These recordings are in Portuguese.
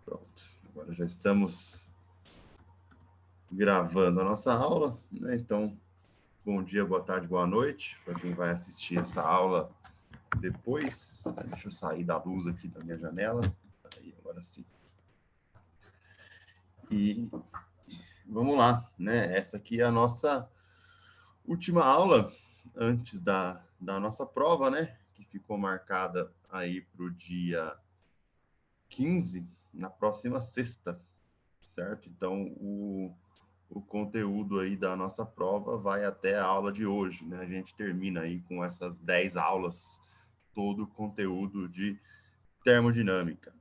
Pronto, agora já estamos gravando a nossa aula, né? Então, bom dia, boa tarde, boa noite para quem vai assistir essa aula depois. Deixa eu sair da luz aqui da minha janela. Aí, agora sim. E vamos lá, né? Essa aqui é a nossa última aula antes da nossa prova, né? Que ficou marcada aí para o dia 15, na próxima sexta, certo? Então, o conteúdo aí da nossa prova vai até a aula de hoje, né? A gente termina aí com essas 10 aulas, todo o conteúdo de termodinâmica.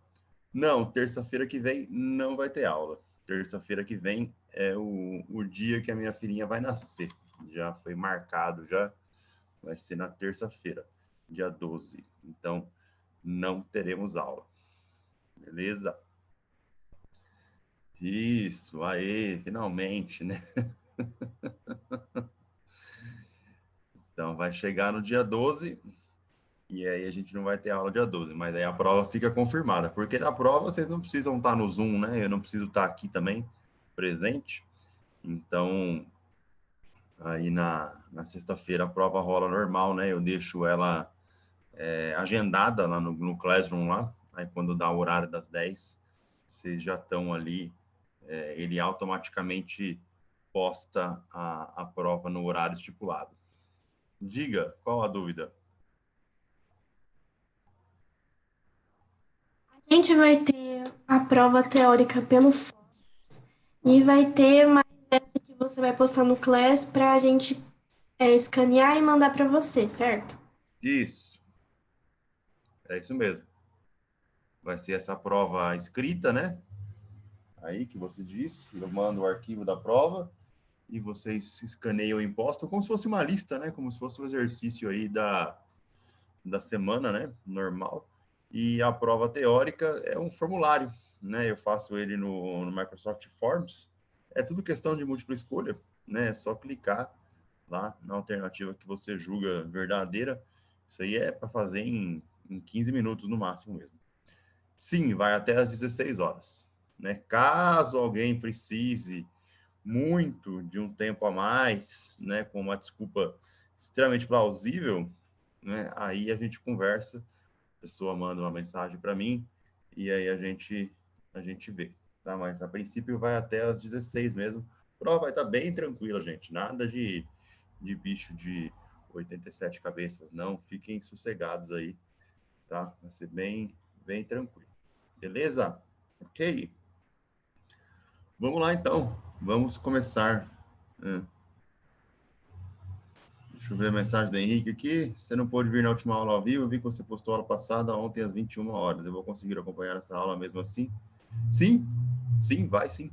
Não, terça-feira que vem não vai ter aula. Terça-feira que vem é o dia que a minha filhinha vai nascer. Já foi marcado, já vai ser na terça-feira, dia 12. Então, não teremos aula. Beleza? Isso, aê, finalmente, né? Então, vai chegar no dia 12 e aí a gente não vai ter aula dia 12, mas aí a prova fica confirmada, porque na prova vocês não precisam estar no Zoom, né? Eu não preciso estar aqui também, presente. Então, aí na sexta-feira a prova rola normal, né? Eu deixo ela agendada lá no Classroom lá, aí quando dá o horário das 10, vocês já estão ali, ele automaticamente posta a prova no horário estipulado. Diga, qual a dúvida? A gente vai ter a prova teórica pelo fórum e vai ter mais essa que você vai postar no Class para a gente escanear e mandar para você, certo? Isso, é isso mesmo. Vai ser essa prova escrita, né? Aí que você disse, eu mando o arquivo da prova e vocês escaneiam e postam como se fosse uma lista, né? Como se fosse um exercício aí da semana, né? Normal. E a prova teórica é um formulário, né? Eu faço ele no Microsoft Forms. É tudo questão de múltipla escolha, né? É só clicar lá na alternativa que você julga verdadeira. Isso aí é para fazer em 15 minutos no máximo mesmo. Sim, vai até às 16 horas. Né? Caso alguém precise muito de um tempo a mais, né, com uma desculpa extremamente plausível, né, aí a gente conversa, a pessoa manda uma mensagem para mim e aí a gente vê, tá? Mas a princípio vai até às 16 mesmo. A prova vai estar bem tranquila, gente. Nada de bicho de 87 cabeças, não. Fiquem sossegados aí, tá? Vai ser bem tranquilo. Beleza? Ok? Vamos lá, então. Vamos começar. Deixa eu ver a mensagem do Henrique aqui. Você não pôde vir na última aula ao vivo. Eu vi que você postou a aula passada ontem às 21 horas. Eu vou conseguir acompanhar essa aula mesmo assim? Sim, sim, vai sim.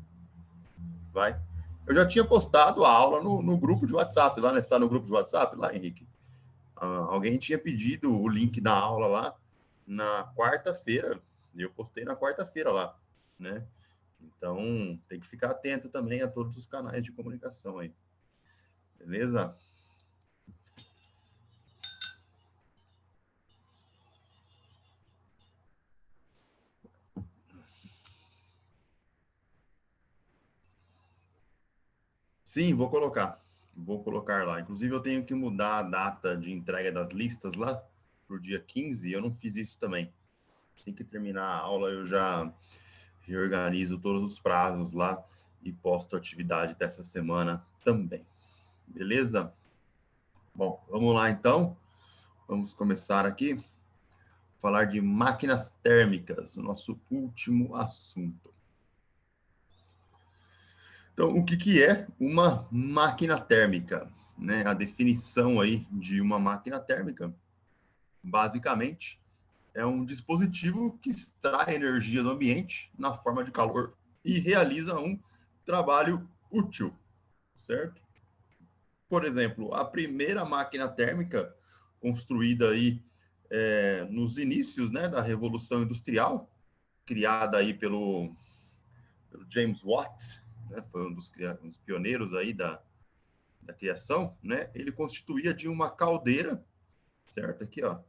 Vai. Eu já tinha postado a aula no grupo de WhatsApp lá, né? Você está no grupo de WhatsApp lá, Henrique? Alguém tinha pedido o link da aula lá na quarta-feira. E eu postei na quarta-feira lá, né? Então, tem que ficar atento também a todos os canais de comunicação aí. Beleza? Sim, vou colocar. Vou colocar lá. Inclusive, eu tenho que mudar a data de entrega das listas lá para o dia 15, e eu não fiz isso também. Assim que terminar a aula, eu já reorganizo todos os prazos lá e posto a atividade dessa semana também. Beleza? Bom, vamos lá então. Vamos começar aqui. Falar de máquinas térmicas, o nosso último assunto. Então, o que é uma máquina térmica? Né? A definição aí de uma máquina térmica, basicamente, é um dispositivo que extrai energia do ambiente na forma de calor e realiza um trabalho útil, certo? Por exemplo, a primeira máquina térmica construída aí nos inícios, né, da Revolução Industrial, criada aí pelo James Watt, né, foi um dos pioneiros aí da criação, né? Ele constituía de uma caldeira, certo? Aqui, ó.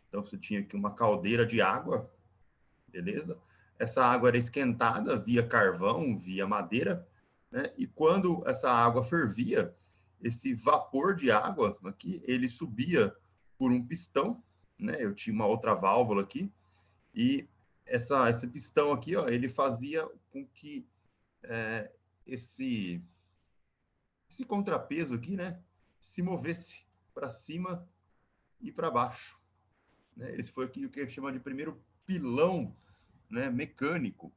Então você tinha aqui uma caldeira de água, beleza? essa água era esquentada via carvão, via madeira, né? E quando essa água fervia, esse vapor de água aqui, ele subia por um pistão, né? Eu tinha uma outra válvula aqui, e esse pistão aqui, ó, ele fazia com que esse, esse contrapeso aqui, né, se movesse para cima e para baixo, né? Esse foi aqui o que a gente chama de primeiro pilão, né, mecânico,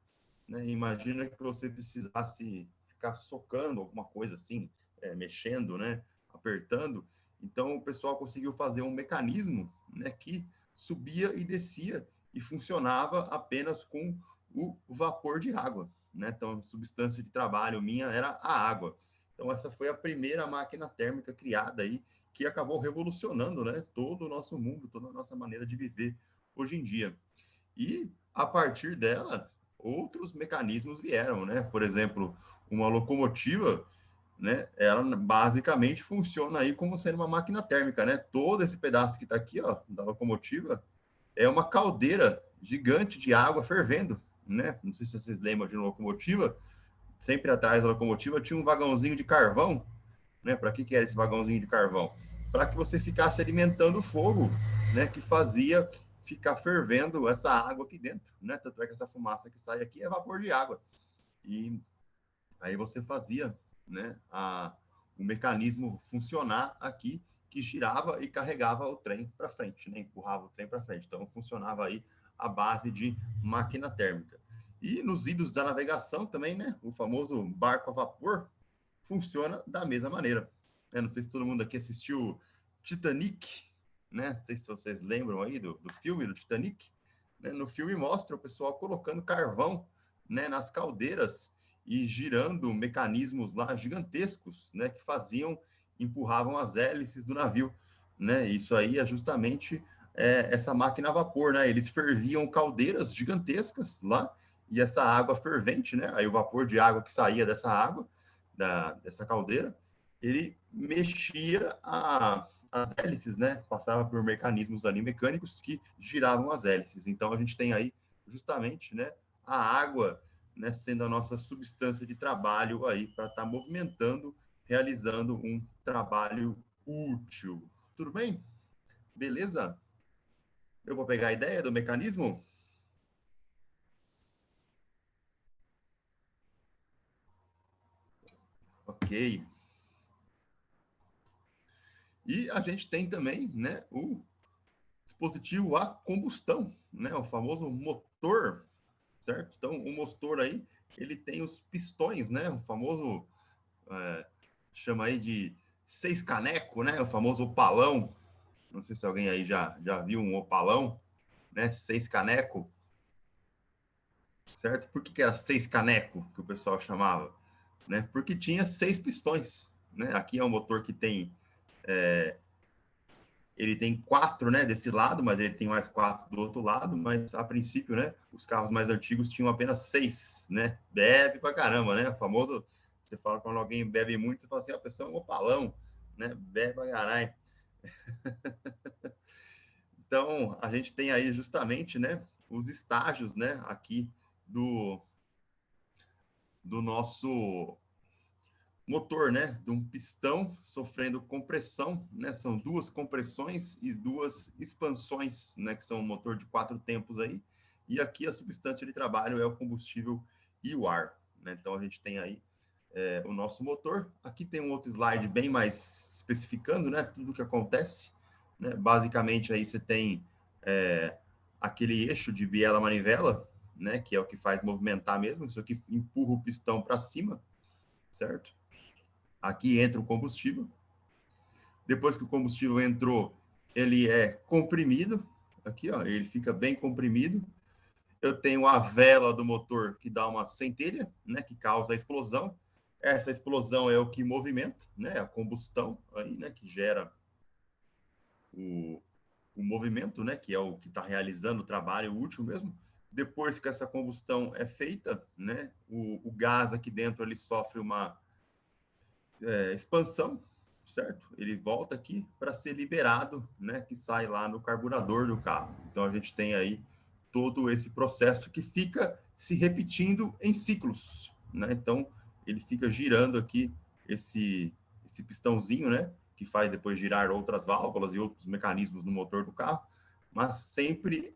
né? Imagina que você precisasse ficar socando alguma coisa assim, mexendo, né, apertando. Então o pessoal conseguiu fazer um mecanismo, né, que subia e descia e funcionava apenas com o vapor de água, né? Então a substância de trabalho minha era a água. Então essa foi a primeira máquina térmica criada aí que acabou revolucionando, né, todo o nosso mundo, toda a nossa maneira de viver hoje em dia. E a partir dela, outros mecanismos vieram, né? Por exemplo, uma locomotiva, né? Ela basicamente funciona aí como sendo uma máquina térmica, né? Todo esse pedaço que está aqui, ó, da locomotiva, é uma caldeira gigante de água fervendo, né? Não sei se vocês lembram de uma locomotiva. Sempre atrás da locomotiva tinha um vagãozinho de carvão, né? Para que era esse vagãozinho de carvão? Para que você ficasse alimentando o fogo, né? Que fazia ficar fervendo essa água aqui dentro, né? Tanto é que essa fumaça que sai aqui é vapor de água. E aí você fazia, né? O mecanismo funcionar aqui, que girava e carregava o trem para frente, né? Empurrava o trem para frente. Então funcionava aí a base de máquina térmica. E nos idos da navegação também, né? O famoso barco a vapor funciona da mesma maneira. Não sei se todo mundo aqui assistiu Titanic, né? Não sei se vocês lembram aí do filme do Titanic. Né? No filme mostra o pessoal colocando carvão, né, nas caldeiras e girando mecanismos lá gigantescos, né, que empurravam as hélices do navio, né? Isso aí é justamente essa máquina a vapor, né? Eles ferviam caldeiras gigantescas lá e essa água fervente, né? Aí o vapor de água que saía dessa água dessa caldeira, ele mexia as hélices, né? Passava por mecanismos ali mecânicos que giravam as hélices. Então a gente tem aí justamente, né, a água, né, sendo a nossa substância de trabalho aí para estar movimentando, realizando um trabalho útil. Tudo bem? Beleza? Eu vou pegar a ideia do mecanismo? Ok. E a gente tem também, né, o dispositivo a combustão, né, o famoso motor, certo? Então, o motor aí, ele tem os pistões, né, o famoso, chama aí de 6 caneco, né, o famoso opalão. Não sei se alguém aí já viu um opalão, né, 6 caneco, certo? Por que era 6 caneco que o pessoal chamava? Né? Porque tinha 6 pistões, né? Aqui é um motor que tem ele tem 4, né, desse lado, mas ele tem mais 4 do outro lado, mas a princípio, né, os carros mais antigos tinham apenas 6, né? Bebe pra caramba, né? O famoso, você fala quando alguém bebe muito, você fala assim, a pessoa é um opalão, né? Bebe pra caralho. Então, a gente tem aí justamente, né, os estágios, né, aqui do nosso motor, né, de um pistão sofrendo compressão, né, são 2 compressões e 2 expansões, né, que são um motor de 4 tempos aí, e aqui a substância de trabalho é o combustível e o ar, né, então a gente tem aí o nosso motor, aqui tem um outro slide bem mais especificando, né, tudo o que acontece, né, basicamente aí você tem aquele eixo de biela-manivela, né, que é o que faz movimentar mesmo, isso aqui empurra o pistão para cima, certo? Aqui entra o combustível. Depois que o combustível entrou, ele é comprimido. Aqui, ó, ele fica bem comprimido. Eu tenho a vela do motor que dá uma centelha, né, que causa a explosão. Essa explosão é o que movimenta, né, a combustão aí, né, que gera o movimento, né, que é o que está realizando o trabalho útil mesmo. Depois que essa combustão é feita, né, o gás aqui dentro ele sofre uma expansão, certo? Ele volta aqui para ser liberado, né, que sai lá no carburador do carro. Então a gente tem aí todo esse processo que fica se repetindo em ciclos, né? Então, ele fica girando aqui esse pistãozinho, né? Que faz depois girar outras válvulas e outros mecanismos no motor do carro, mas sempre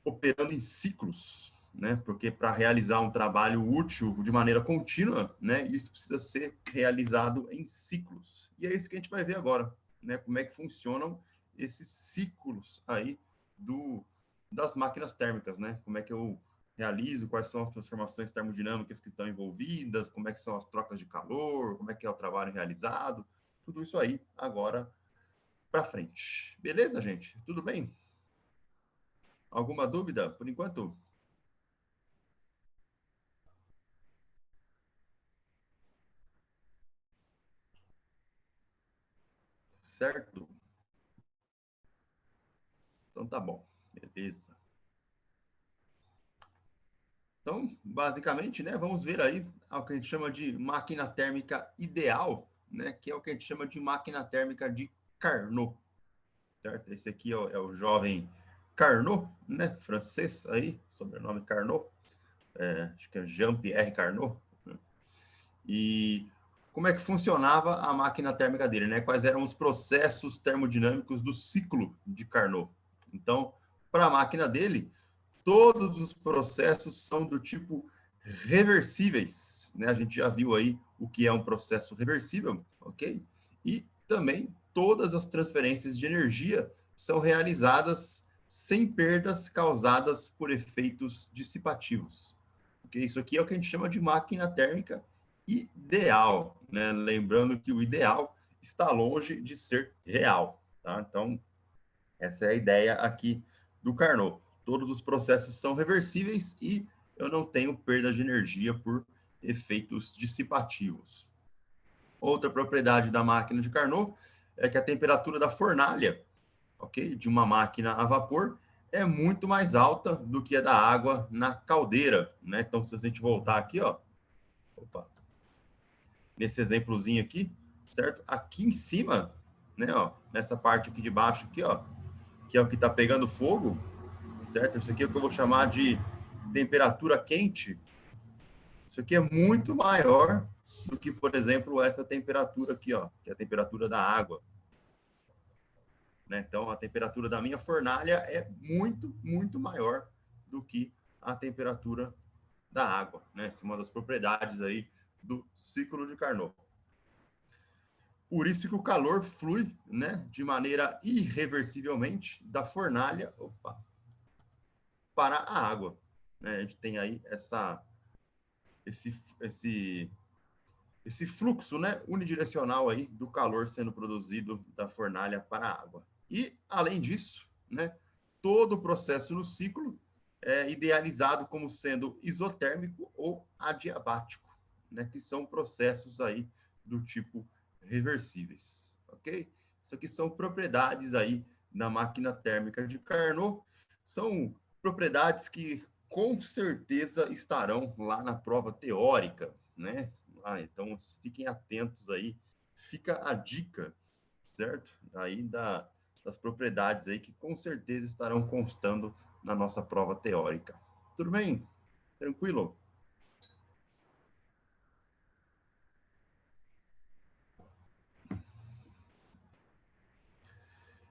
operando em ciclos, né? Porque para realizar um trabalho útil de maneira contínua, né? Isso precisa ser realizado em ciclos. E é isso que a gente vai ver agora, né? Como é que funcionam esses ciclos aí das máquinas térmicas, né? Como é que eu realizo, quais são as transformações termodinâmicas que estão envolvidas, como é que são as trocas de calor, como é que é o trabalho realizado, tudo isso aí agora para frente. Beleza, gente? Tudo bem? Alguma dúvida por enquanto? Certo? Então tá bom. Beleza. Então, basicamente, né, vamos ver aí o que a gente chama de máquina térmica ideal, né, que é o que a gente chama de máquina térmica de Carnot, certo? Esse aqui é o jovem Carnot, né, francês aí, sobrenome Carnot, acho que é Jean-Pierre Carnot, né? E como é que funcionava a máquina térmica dele, né? Quais eram os processos termodinâmicos do ciclo de Carnot? Então, para a máquina dele, todos os processos são do tipo reversíveis, né? A gente já viu aí o que é um processo reversível, ok? E também todas as transferências de energia são realizadas sem perdas causadas por efeitos dissipativos. Okay? Isso aqui é o que a gente chama de máquina térmica ideal, né? Lembrando que o ideal está longe de ser real, tá? Então, essa é a ideia aqui do Carnot. Todos os processos são reversíveis e eu não tenho perda de energia por efeitos dissipativos. Outra propriedade da máquina de Carnot é que a temperatura da fornalha, ok, de uma máquina a vapor é muito mais alta do que a da água na caldeira, né? Então, se a gente voltar aqui, ó, opa, nesse exemplozinho aqui, certo? Aqui em cima, né, ó, nessa parte aqui de baixo aqui, ó, que é o que está pegando fogo, certo? Isso aqui é o que eu vou chamar de temperatura quente. Isso aqui é muito maior do que, por exemplo, essa temperatura aqui, ó, que é a temperatura da água. Né? Então, a temperatura da minha fornalha é muito, muito maior do que a temperatura da água. Né? Essa é uma das propriedades aí do ciclo de Carnot. Por isso que o calor flui, né, de maneira irreversivelmente da fornalha, para a água. Né? A gente tem aí esse, esse, esse fluxo, né, unidirecional aí do calor sendo produzido da fornalha para a água. E, além disso, né, todo o processo no ciclo é idealizado como sendo isotérmico ou adiabático, né, que são processos aí do tipo reversíveis, ok? Isso aqui são propriedades aí da máquina térmica de Carnot, são propriedades que com certeza estarão lá na prova teórica, né? Então fiquem atentos aí, fica a dica, certo? Aí das propriedades aí que com certeza estarão constando na nossa prova teórica. Tudo bem? Tranquilo?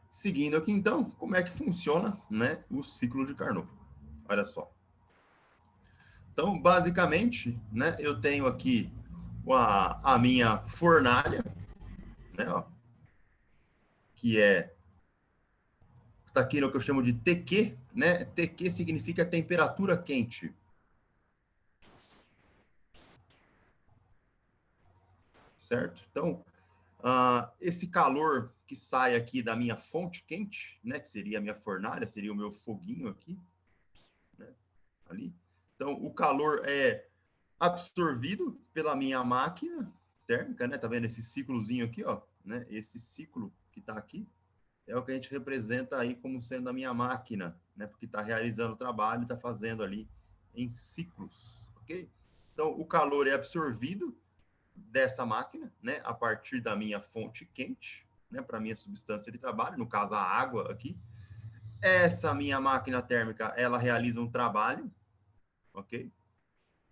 Seguindo aqui então, como é que funciona, né, o ciclo de Carnot? Olha só. Então, basicamente, né, eu tenho aqui a minha fornalha, né, ó, que está aqui no que eu chamo de TQ, né? TQ significa temperatura quente. Certo? Então, esse calor que sai aqui da minha fonte quente, né, que seria a minha fornalha, seria o meu foguinho aqui, né, ali. Então, o calor é absorvido pela minha máquina térmica, né? Tá vendo esse ciclozinho aqui, ó, né? Esse ciclo que está aqui é o que a gente representa aí como sendo a minha máquina, né? Porque está realizando o trabalho, está fazendo ali em ciclos, ok? Então, o calor é absorvido dessa máquina, né? A partir da minha fonte quente, né? Para minha substância de trabalho, no caso a água aqui, essa minha máquina térmica, ela realiza um trabalho, ok?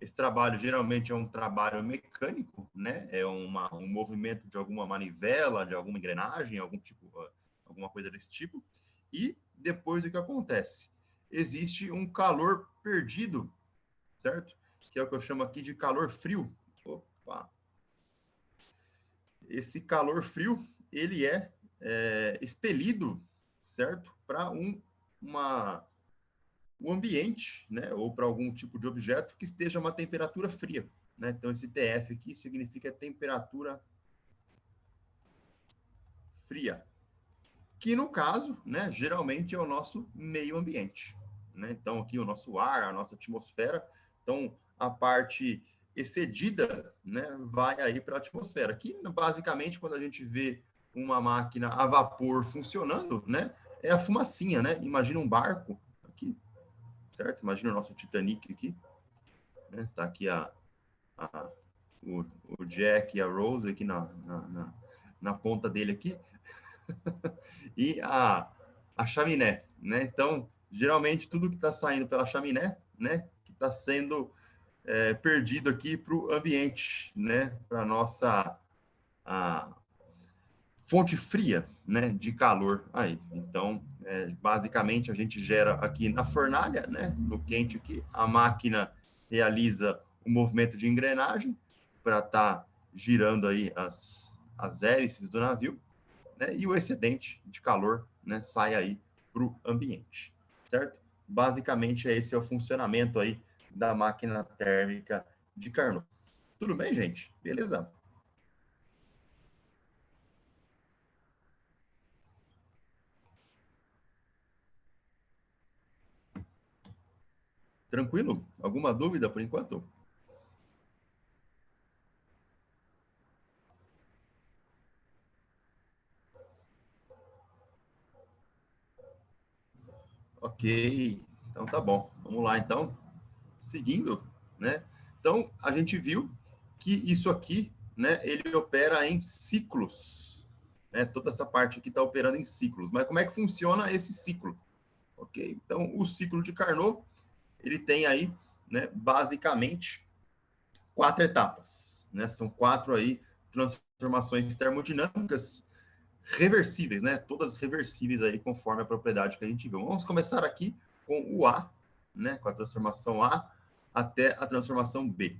Esse trabalho geralmente é um trabalho mecânico, né? É um movimento de alguma manivela, de alguma engrenagem, alguma coisa desse tipo. E depois o que acontece? Existe um calor perdido, certo? Que é o que eu chamo aqui de calor frio. Opa! Esse calor frio, ele é expelido, certo? Para um ambiente, né? Ou para algum tipo de objeto que esteja a uma temperatura fria, né? Então, esse TF aqui significa temperatura fria, que no caso, né, geralmente é o nosso meio ambiente, né? Então, aqui o nosso ar, a nossa atmosfera. Então, a parte excedida, né, vai aí para a atmosfera. Que basicamente, quando a gente vê uma máquina a vapor funcionando, né, é a fumacinha, né? Imagina um barco aqui, certo? Imagina o nosso Titanic aqui, né? Tá aqui a, o, o Jack e a Rose aqui na ponta dele aqui, e a chaminé, né? Então, geralmente, tudo que está saindo pela chaminé, né? Que está sendo perdido aqui para o ambiente, né? Para a nossa fonte fria, né? De calor aí. Então, basicamente, a gente gera aqui na fornalha, né? No quente aqui, a máquina realiza o movimento de engrenagem para estar girando aí as hélices do navio, né? E o excedente de calor, né, sai aí para o ambiente, certo? Basicamente, esse é o funcionamento aí da máquina térmica de Carnot. Tudo bem, gente? Beleza? Tranquilo? Alguma dúvida por enquanto? Ok, então tá bom. Vamos lá, então. Seguindo, né? Então, a gente viu que isso aqui, né, ele opera em ciclos, né? Toda essa parte aqui está operando em ciclos. Mas como é que funciona esse ciclo? Ok? Então, o ciclo de Carnot, ele tem aí, né, basicamente, 4 etapas, né? São 4 aí transformações termodinâmicas reversíveis, né? Todas reversíveis aí conforme a propriedade que a gente viu. Vamos começar aqui com o A, né? Com a transformação A até a transformação B,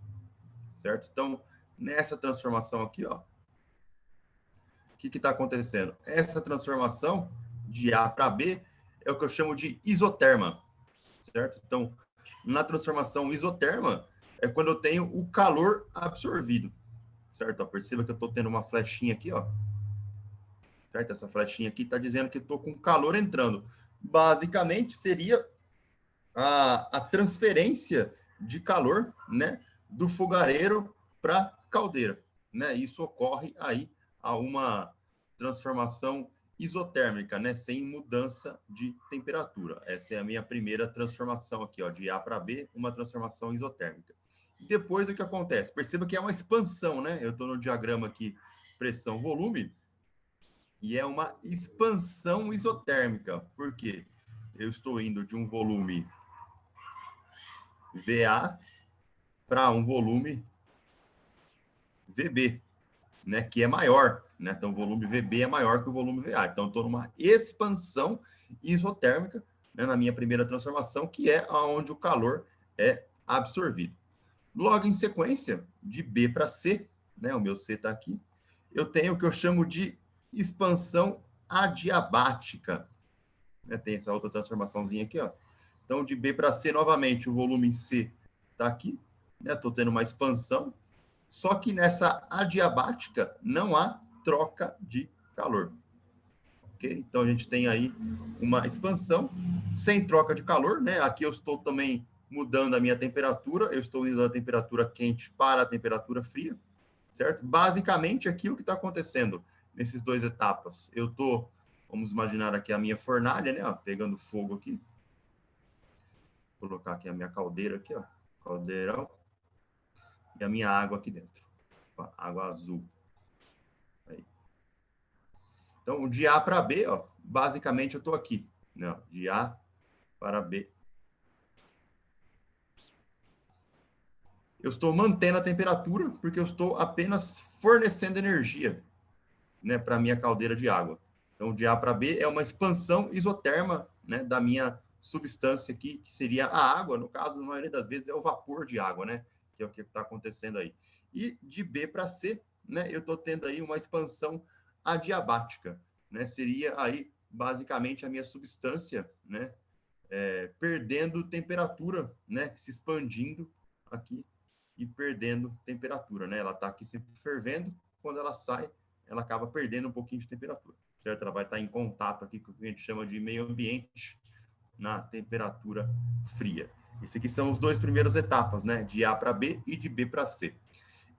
certo? Então, nessa transformação aqui, ó, o que está acontecendo? Essa transformação de A para B é o que eu chamo de isoterma, certo? Então, na transformação isoterma é quando eu tenho o calor absorvido, certo? Ó, perceba que eu estou tendo uma flechinha aqui, ó, certo? Essa flechinha aqui está dizendo que estou com calor entrando. Basicamente, seria a transferência de calor, né, do fogareiro para a caldeira, né? Isso ocorre aí a uma transformação isotérmica, né, sem mudança de temperatura. Essa é a minha primeira transformação aqui, ó, de A para B, uma transformação isotérmica. E depois o que acontece? Perceba que é uma expansão, né? Eu estou no diagrama aqui pressão-volume, e é uma expansão isotérmica. Por quê? Eu estou indo de um volume VA para um volume VB, né, que é maior, né? Então o volume VB é maior que o volume VA. Então estou numa expansão isotérmica, né, na minha primeira transformação, que é aonde o calor é absorvido. Logo em sequência, de B para C, né, o meu C está aqui, eu tenho o que eu chamo de expansão adiabática, né? Tem essa outra transformaçãozinha aqui, ó. Então, de B para C, novamente, o volume C está aqui, né? Estou tendo uma expansão, só que nessa adiabática não há troca de calor. Ok? Então, a gente tem aí uma expansão sem troca de calor, né? Aqui eu estou também mudando a minha temperatura, eu estou indo da temperatura quente para a temperatura fria, certo? Basicamente, aqui o que está acontecendo nesses dois etapas, eu estou, vamos imaginar aqui a minha fornalha, né? Ó, pegando fogo aqui. Vou colocar aqui a minha caldeira aqui, ó, caldeirão, e a minha água aqui dentro, água azul. Aí. Então, de A para B, ó, basicamente eu estou aqui, Não, de A para B. Eu estou mantendo a temperatura porque eu estou apenas fornecendo energia, né, para a minha caldeira de água. Então, de A para B é uma expansão isoterma, né, da minha substância aqui, que seria a água. No caso, na maioria das vezes, é o vapor de água, né, que é o que está acontecendo aí. E de B para C, né, eu estou tendo aí uma expansão adiabática, né, seria aí, basicamente, a minha substância, né, perdendo temperatura, né, se expandindo aqui e perdendo temperatura, né? Ela está aqui sempre fervendo, quando ela sai, ela acaba perdendo um pouquinho de temperatura, certo? Ela vai estar em contato aqui com o que a gente chama de meio ambiente na temperatura fria. Esses aqui são os dois primeiras etapas, né? De A para B e de B para C.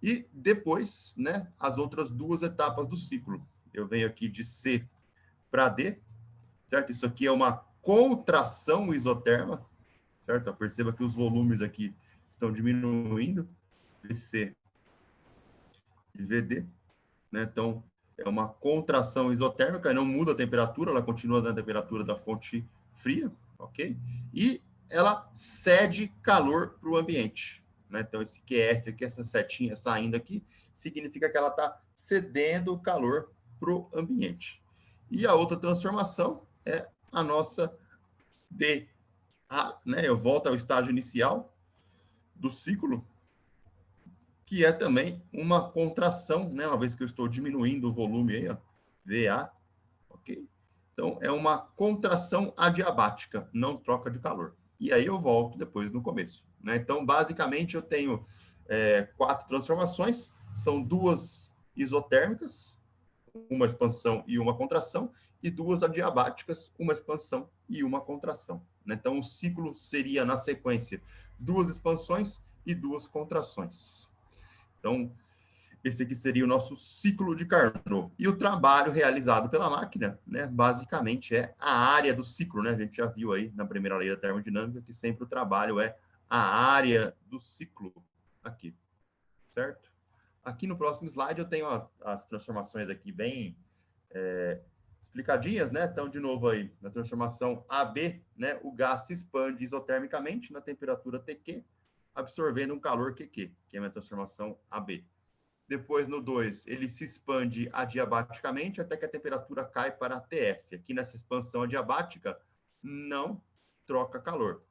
E depois, né, as outras duas etapas do ciclo. Eu venho aqui de C para D, certo? Isso aqui é uma contração isoterma, certo? Perceba que os volumes aqui estão diminuindo, VC e VD, né? Então, é uma contração isotérmica, não muda a temperatura, ela continua na temperatura da fonte fria, ok? E ela cede calor para o ambiente, né? Então, esse QF aqui, essa setinha saindo aqui, significa que ela está cedendo calor para o ambiente. E a outra transformação é a nossa DA, né? Eu volto ao estágio inicial do ciclo, que é também uma contração, né? Uma vez que eu estou diminuindo o volume aí, ó, VA, ok? Então, é uma contração adiabática, não troca de calor. E aí eu volto depois no começo, né? Então, basicamente, eu tenho 4 transformações, são 2 isotérmicas, uma expansão e uma contração, e 2 adiabáticas, uma expansão e uma contração, né? Então, o ciclo seria, na sequência, 2 expansões e 2 contrações. Então, esse aqui seria o nosso ciclo de Carnot. E o trabalho realizado pela máquina, né, basicamente é a área do ciclo, né? A gente já viu aí na primeira lei da termodinâmica que sempre o trabalho é a área do ciclo aqui, certo? Aqui no próximo slide eu tenho as transformações aqui bem explicadinhas, né? Então, de novo aí, na transformação AB, né, o gás se expande isotermicamente na temperatura TQ, absorvendo um calor QQ, que é a minha transformação AB. Depois, no 2, ele se expande adiabaticamente até que a temperatura cai para TF. Aqui nessa expansão adiabática, não troca calor.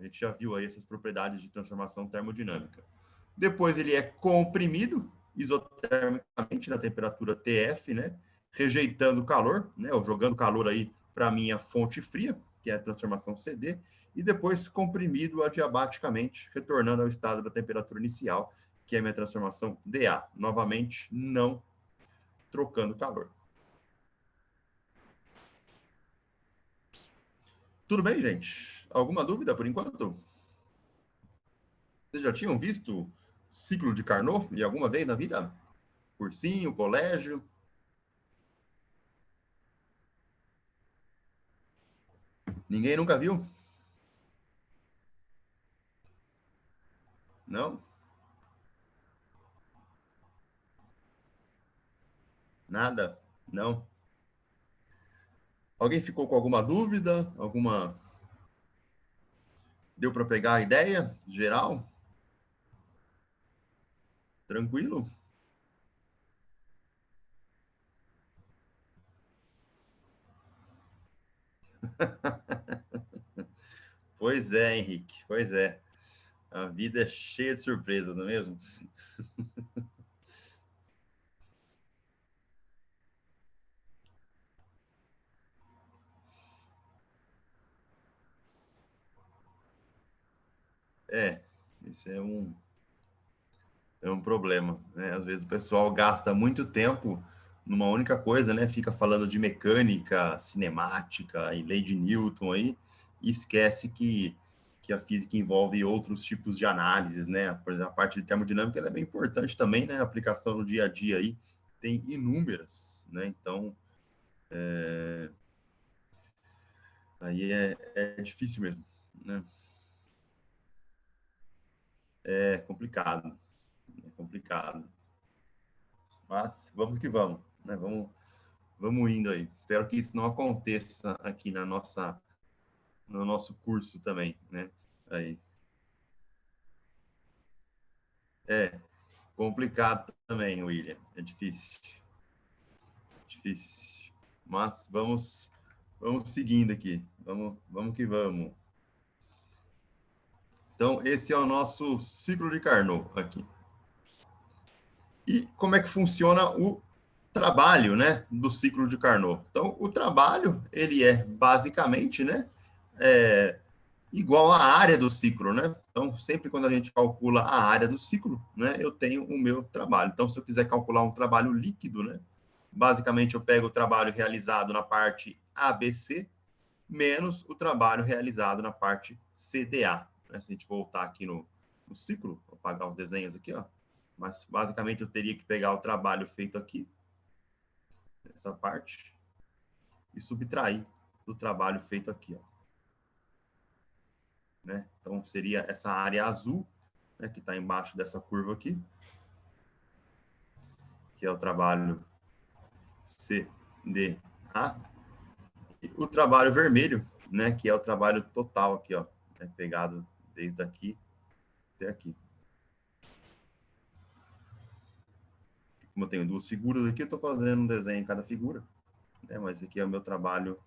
A gente já viu aí essas propriedades de transformação termodinâmica. Depois, ele é comprimido isotermicamente na temperatura TF, né? Rejeitando calor, né? Ou jogando calor aí para a minha fonte fria, que é a transformação CD. E depois comprimido adiabaticamente, retornando ao estado da temperatura inicial, que é a minha transformação DA. Novamente, não trocando calor. Tudo bem, gente? Alguma dúvida por enquanto? Vocês já tinham visto ciclo de Carnot em alguma vez na vida? Cursinho, colégio? Ninguém nunca viu? Não? Nada? Não? Alguém ficou com alguma dúvida? Alguma. Deu para pegar a ideia geral? Tranquilo? Pois é, Henrique. Pois é. A vida é cheia de surpresas, não é mesmo? É, isso é um problema, né? Às vezes o pessoal gasta muito tempo numa única coisa, né? Fica falando de mecânica, cinemática e lei de Newton aí, e esquece que a física envolve outros tipos de análises, né? Por exemplo, a parte de termodinâmica ela é bem importante também, né? A aplicação no dia a dia aí tem inúmeras, né? Então, aí é difícil mesmo, né? É complicado, é complicado. Mas vamos que vamos, né? Vamos Vamos indo aí. Espero que isso não aconteça aqui no nosso curso também, né? Aí. É complicado também, William. É difícil. Difícil. Mas vamos seguindo aqui. Vamos que vamos. Então, esse é o nosso ciclo de Carnot aqui. E como é que funciona o trabalho, né, do ciclo de Carnot? Então, o trabalho, ele é basicamente, né, é, igual à área do ciclo, né? Então, sempre quando a gente calcula a área do ciclo, né, eu tenho o meu trabalho. Então, se eu quiser calcular um trabalho líquido, né, basicamente eu pego o trabalho realizado na parte ABC menos o trabalho realizado na parte CDA. Né? Se a gente voltar aqui no ciclo, vou apagar os desenhos aqui, ó. Mas basicamente eu teria que pegar o trabalho feito aqui, essa parte, e subtrair do trabalho feito aqui, ó. Né? Então seria essa área azul, né, que está embaixo dessa curva aqui, que é o trabalho CDA, e o trabalho vermelho, né, que é o trabalho total aqui, ó, né, pegado desde aqui até aqui. Como eu tenho duas figuras aqui, eu estou fazendo um desenho em cada figura, né? Mas aqui é o meu trabalho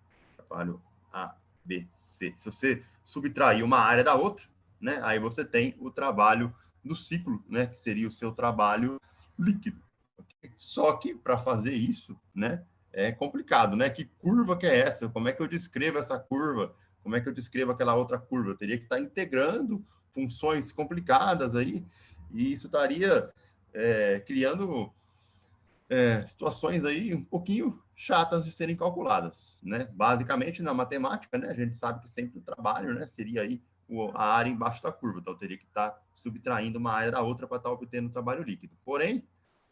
A, B, C. Se você subtrair uma área da outra, né? Aí você tem o trabalho do ciclo, né? Que seria o seu trabalho líquido. Só que para fazer isso, né? É complicado, né? Que curva que é essa? Como é que eu descrevo essa curva? Como é que eu descrevo aquela outra curva? Eu teria que estar integrando funções complicadas aí, e isso estaria criando situações aí um pouquinho chatas de serem calculadas, né? Basicamente, na matemática, né, a gente sabe que sempre o trabalho, né, seria aí a área embaixo da curva, então eu teria que estar subtraindo uma área da outra para estar obtendo o trabalho líquido. Porém,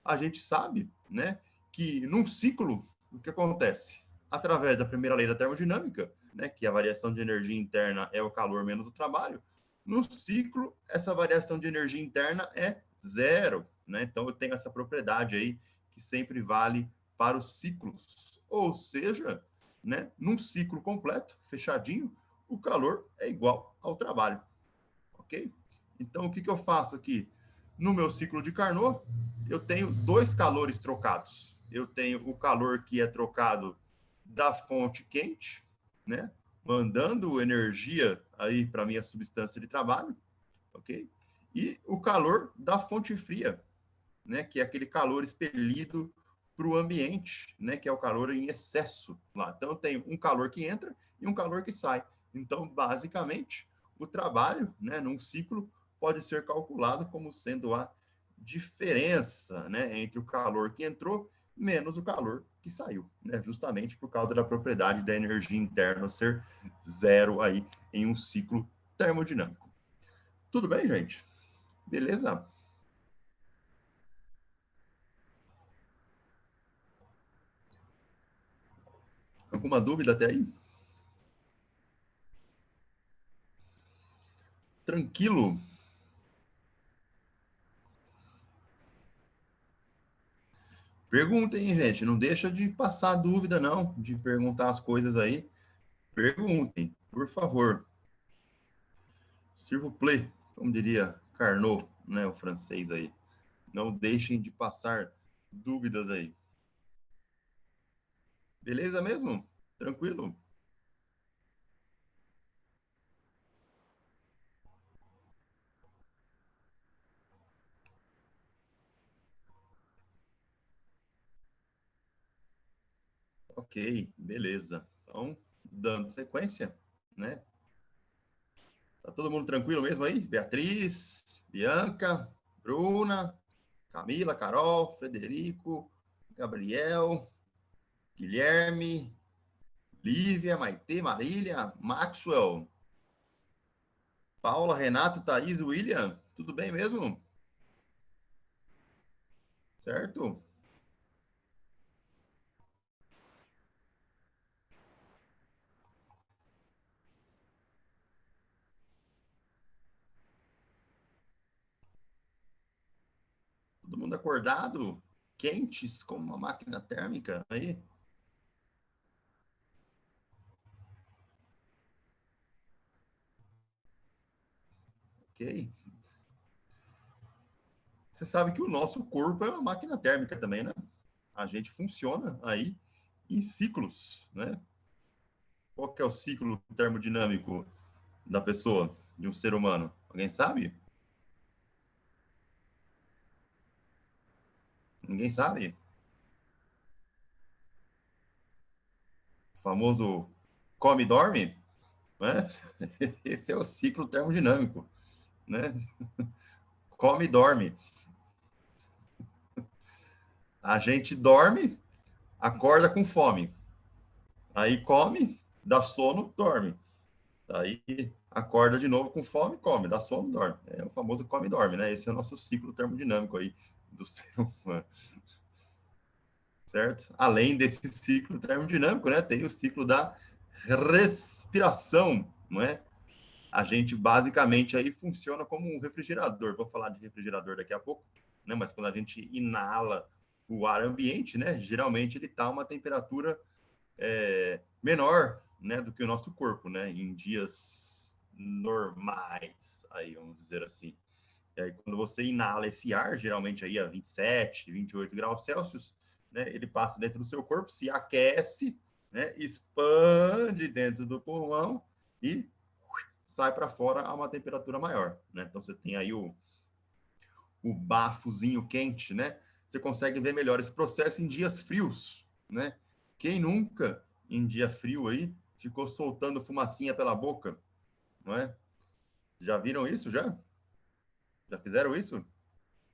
a gente sabe, né, que num ciclo, o que acontece? Através da primeira lei da termodinâmica, né, que a variação de energia interna é o calor menos o trabalho, no ciclo, essa variação de energia interna é zero, né? Então eu tenho essa propriedade aí que sempre vale para os ciclos. Ou seja, né, num ciclo completo, fechadinho, o calor é igual ao trabalho. Ok? Então, o que, que eu faço aqui? No meu ciclo de Carnot, eu tenho dois calores trocados. Eu tenho o calor que é trocado da fonte quente, né? Mandando energia aí para minha substância de trabalho, ok? E o calor da fonte fria, né, que é aquele calor expelido para o ambiente, né, que é o calor em excesso lá. Então, eu tenho um calor que entra e um calor que sai. Então, basicamente, o trabalho, né, num ciclo, pode ser calculado como sendo a diferença, né, entre o calor que entrou menos o calor que saiu, né, justamente por causa da propriedade da energia interna ser zero aí em um ciclo termodinâmico. Tudo bem, gente? Beleza? Alguma dúvida até aí? Tranquilo? Perguntem, gente. Não deixa de passar dúvida, não. De perguntar as coisas aí. Perguntem, por favor. S'il vous plaît, como diria Carnot, né, o francês aí. Não deixem de passar dúvidas aí. Beleza mesmo? Tranquilo? Ok, beleza. Então, dando sequência, né? Tá todo mundo tranquilo mesmo aí? Beatriz, Bianca, Bruna, Camila, Carol, Frederico, Gabriel, Guilherme, Lívia, Maitê, Marília, Maxwell, Paula, Renato, Thaís, William. Tudo bem mesmo? Certo? Todo mundo acordado? Quentes como uma máquina térmica aí? Ok? Você sabe que o nosso corpo é uma máquina térmica também, né? A gente funciona aí em ciclos, né? Qual que é o ciclo termodinâmico da pessoa, de um ser humano? Alguém sabe? Ninguém sabe? O famoso come e dorme, né? Esse é o ciclo termodinâmico, né? Come e dorme. A gente dorme, acorda com fome. Aí come, dá sono, dorme. Aí acorda de novo com fome, come, dá sono, dorme. É o famoso come e dorme, né? Esse é o nosso ciclo termodinâmico aí do ser humano, certo? Além desse ciclo termodinâmico, né? Tem o ciclo da respiração, não é? A gente basicamente aí funciona como um refrigerador. Vou falar de refrigerador daqui a pouco, né? Mas quando a gente inala o ar ambiente, né? Geralmente ele está a uma temperatura menor, né, do que o nosso corpo, né, em dias normais, aí vamos dizer assim. E aí quando você inala esse ar, geralmente aí a 27, 28 graus Celsius, né, ele passa dentro do seu corpo, se aquece, né, expande dentro do pulmão e sai para fora a uma temperatura maior, né? Então você tem aí o bafozinho quente, né? Você consegue ver melhor esse processo em dias frios, né? Quem nunca, em dia frio aí, ficou soltando fumacinha pela boca, não é? Já viram isso, já? Já fizeram isso?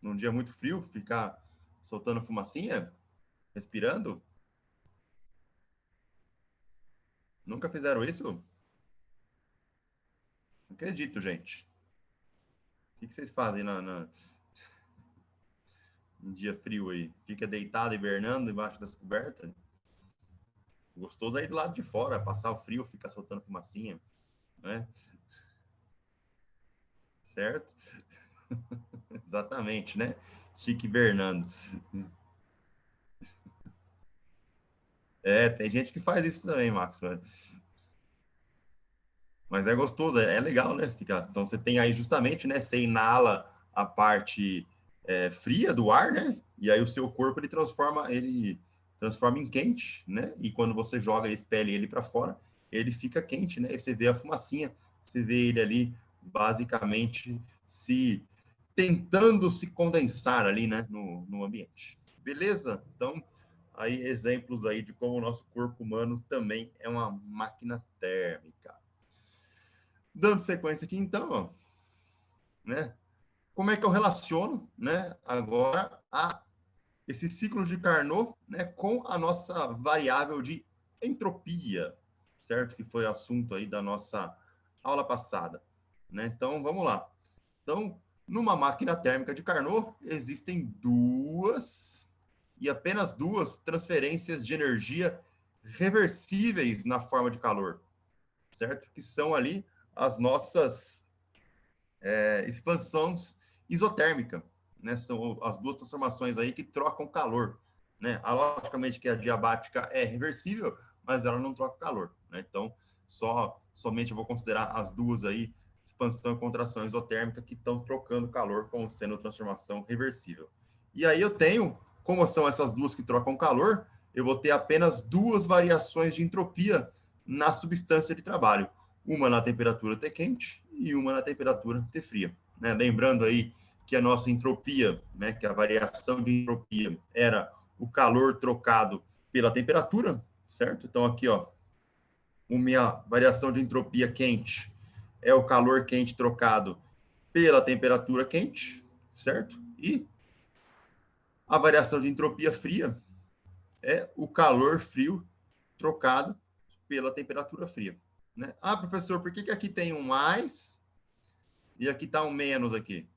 Num dia muito frio, ficar soltando fumacinha, respirando? Nunca fizeram isso? Não acredito, gente. O que vocês fazem em dia frio aí? Fica deitado, hibernando debaixo das cobertas? Gostoso aí do lado de fora, passar o frio, ficar soltando fumacinha, né? Certo? Exatamente, né? Chique Bernardo. É, tem gente que faz isso também, Max. Mas é gostoso, é legal, né? Então você tem aí justamente, né? Você inala a parte fria do ar, né? E aí o seu corpo ele transforma em quente, né? E quando você joga, expele ele para fora, ele fica quente, né? E você vê a fumacinha, você vê ele ali basicamente se tentando se condensar ali, né? No ambiente. Beleza? Então, aí exemplos aí de como o nosso corpo humano também é uma máquina térmica. Dando sequência aqui, então, ó, né? Como é que eu relaciono, né, agora esse ciclo de Carnot, né, com a nossa variável de entropia, certo? Que foi assunto aí da nossa aula passada, né? Então, vamos lá. Então, numa máquina térmica de Carnot, existem duas e apenas duas transferências de energia reversíveis na forma de calor, certo? Que são ali as nossas expansões isotérmica, né? São as duas transformações aí que trocam calor, né? Logicamente que a diabática é reversível, mas ela não troca calor, né? Então, somente eu vou considerar as duas aí, expansão e contração isotérmica, que estão trocando calor como sendo transformação reversível. E aí eu tenho, como são essas duas que trocam calor, eu vou ter apenas duas variações de entropia na substância de trabalho, uma na temperatura T quente e uma na temperatura T fria, né? Lembrando aí que a nossa entropia, né, que a variação de entropia era o calor trocado pela temperatura, certo? Então aqui, ó, a minha variação de entropia quente é o calor quente trocado pela temperatura quente, certo? E a variação de entropia fria é o calor frio trocado pela temperatura fria, né? Ah, professor, por que aqui tem um mais e aqui está um menos aqui,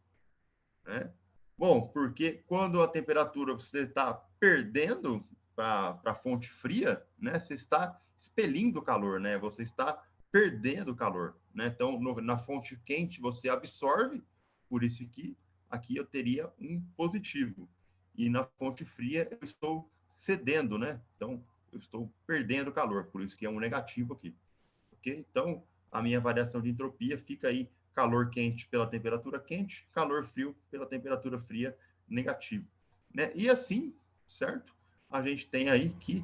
né? Bom, porque quando a temperatura você está perdendo para a fonte fria, né? Você está expelindo calor, né? Você está perdendo calor, né? Então, na fonte quente você absorve, por isso que aqui eu teria um positivo. E na fonte fria eu estou cedendo, né? Então, eu estou perdendo calor, por isso que é um negativo aqui. Ok? Então, a minha variação de entropia fica aí calor quente pela temperatura quente, calor frio pela temperatura fria, negativo. Né? E assim, certo? A gente tem aí que,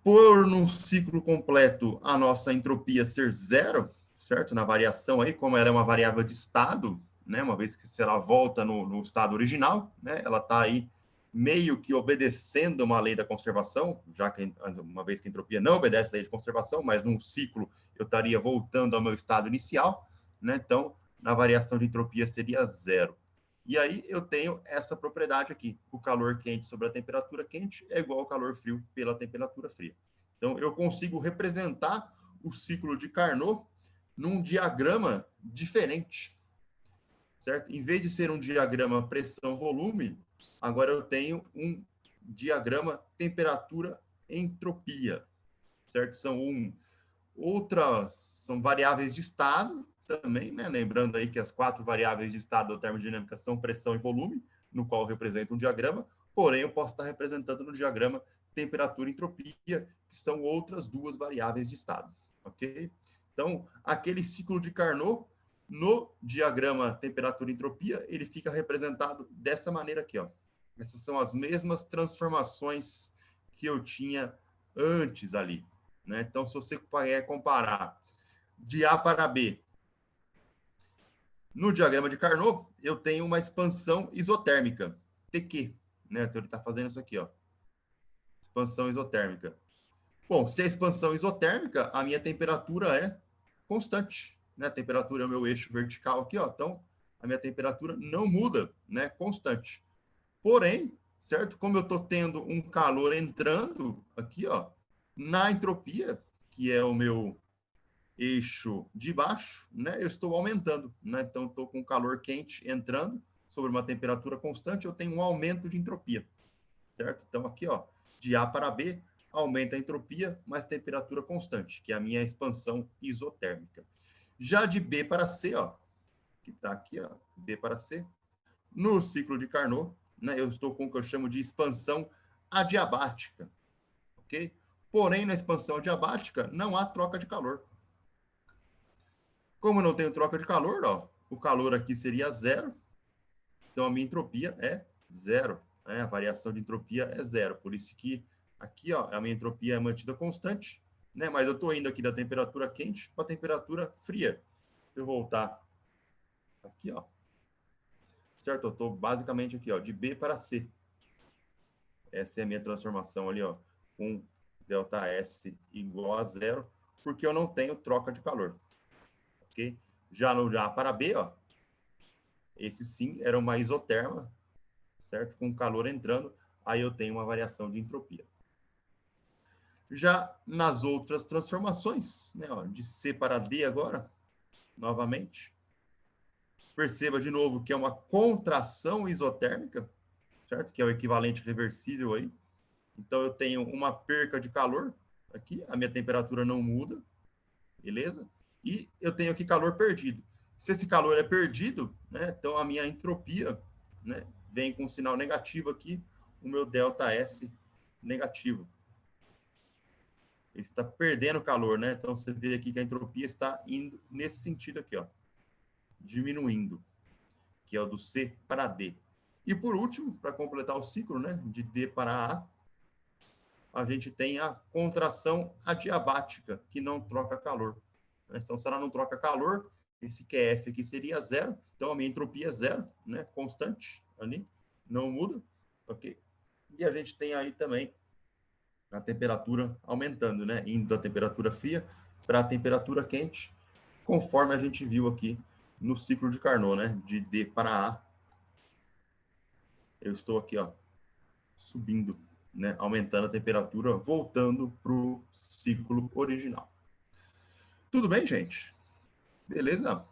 por num ciclo completo, a nossa entropia ser zero, certo? Na variação aí, como ela é uma variável de estado, né? Uma vez que se ela volta no estado original, né? Ela está aí meio que obedecendo uma lei da conservação, já que uma vez que a entropia não obedece à lei de conservação, mas num ciclo eu estaria voltando ao meu estado inicial, né? Então, na variação de entropia seria zero. E aí eu tenho essa propriedade aqui. O calor quente sobre a temperatura quente é igual ao calor frio pela temperatura fria. Então, eu consigo representar o ciclo de Carnot num diagrama diferente, certo? Em vez de ser um diagrama pressão-volume, agora eu tenho um diagrama temperatura-entropia, certo? São variáveis de estado também, né? Lembrando aí que as 4 variáveis de estado da termodinâmica são pressão e volume, no qual representa um diagrama, porém eu posso estar representando no diagrama temperatura e entropia, que são outras 2 variáveis de estado, ok? Então, aquele ciclo de Carnot, no diagrama temperatura e entropia, ele fica representado dessa maneira aqui, ó. Essas são as mesmas transformações que eu tinha antes ali, né? Então, se você comparar de A para B, no diagrama de Carnot, eu tenho uma expansão isotérmica, TQ, né? Então, ele está fazendo isso aqui, ó. Expansão isotérmica. Bom, se a expansão isotérmica, a minha temperatura é constante, né? A temperatura é o meu eixo vertical aqui, ó. Então, a minha temperatura não muda, né? Constante. Porém, certo? Como eu estou tendo um calor entrando aqui, ó, na entropia, que é o meu eixo de baixo, né? Eu estou aumentando, né? Então, estou com calor quente entrando sobre uma temperatura constante, eu tenho um aumento de entropia, certo? Então, aqui, ó, de A para B, aumenta a entropia, mas temperatura constante, que é a minha expansão isotérmica. Já de B para C, ó, que está aqui, ó, B para C, no ciclo de Carnot, né, eu estou com o que eu chamo de expansão adiabática, ok? Porém, na expansão adiabática, não há troca de calor. Como não tenho troca de calor, ó, o calor aqui seria zero, então a minha entropia é zero, né? A variação de entropia é zero, por isso que aqui, ó, a minha entropia é mantida constante, né? Mas eu estou indo aqui da temperatura quente para a temperatura fria. Se eu voltar aqui, ó, certo? Eu estou basicamente aqui, ó, de B para C. Essa é a minha transformação ali, ó, com ΔS igual a zero, porque eu não tenho troca de calor, ok? Já no A para B, ó, esse sim era uma isoterma, certo? Com calor entrando, aí eu tenho uma variação de entropia. Já nas outras transformações, né, ó, de C para D agora, novamente, perceba de novo que é uma contração isotérmica, certo? Que é o equivalente reversível aí. Então, eu tenho uma perca de calor aqui, a minha temperatura não muda, beleza? E eu tenho aqui calor perdido. Se esse calor é perdido, né, então a minha entropia, né, vem com um sinal negativo aqui, o meu ΔS negativo. Ele está perdendo calor, né? Então, você vê aqui que a entropia está indo nesse sentido aqui, ó, diminuindo, que é o do C para D. E, por último, para completar o ciclo, né, de D para A gente tem a contração adiabática, que não troca calor. Então, se ela não troca calor, esse QF aqui seria zero, então a minha entropia é zero, né? Constante ali, não muda, ok? E a gente tem aí também a temperatura aumentando, né? Indo da temperatura fria para a temperatura quente, conforme a gente viu aqui no ciclo de Carnot, né? De D para A. Eu estou aqui, ó, subindo, né? Aumentando a temperatura, voltando para o ciclo original. Tudo bem, gente? Beleza?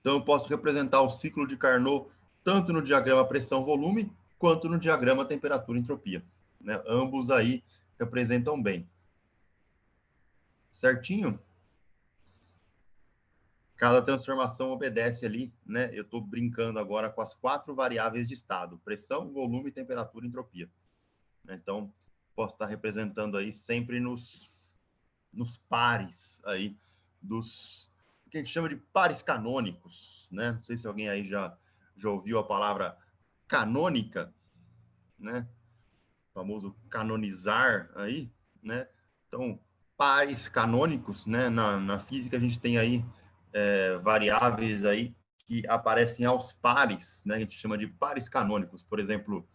Então, eu posso representar o ciclo de Carnot tanto no diagrama pressão-volume, quanto no diagrama temperatura-entropia. Né? Ambos aí representam bem. Certinho? Cada transformação obedece ali, né? Eu estou brincando agora com as 4 variáveis de estado: pressão, volume, temperatura e entropia. Então, posso estar representando aí sempre nos pares aí dos que a gente chama de pares canônicos, né? Não sei se alguém aí já ouviu a palavra canônica, né? O famoso canonizar aí, né? Então, pares canônicos, né? Na física a gente tem aí variáveis aí que aparecem aos pares, né? A gente chama de pares canônicos. Por exemplo,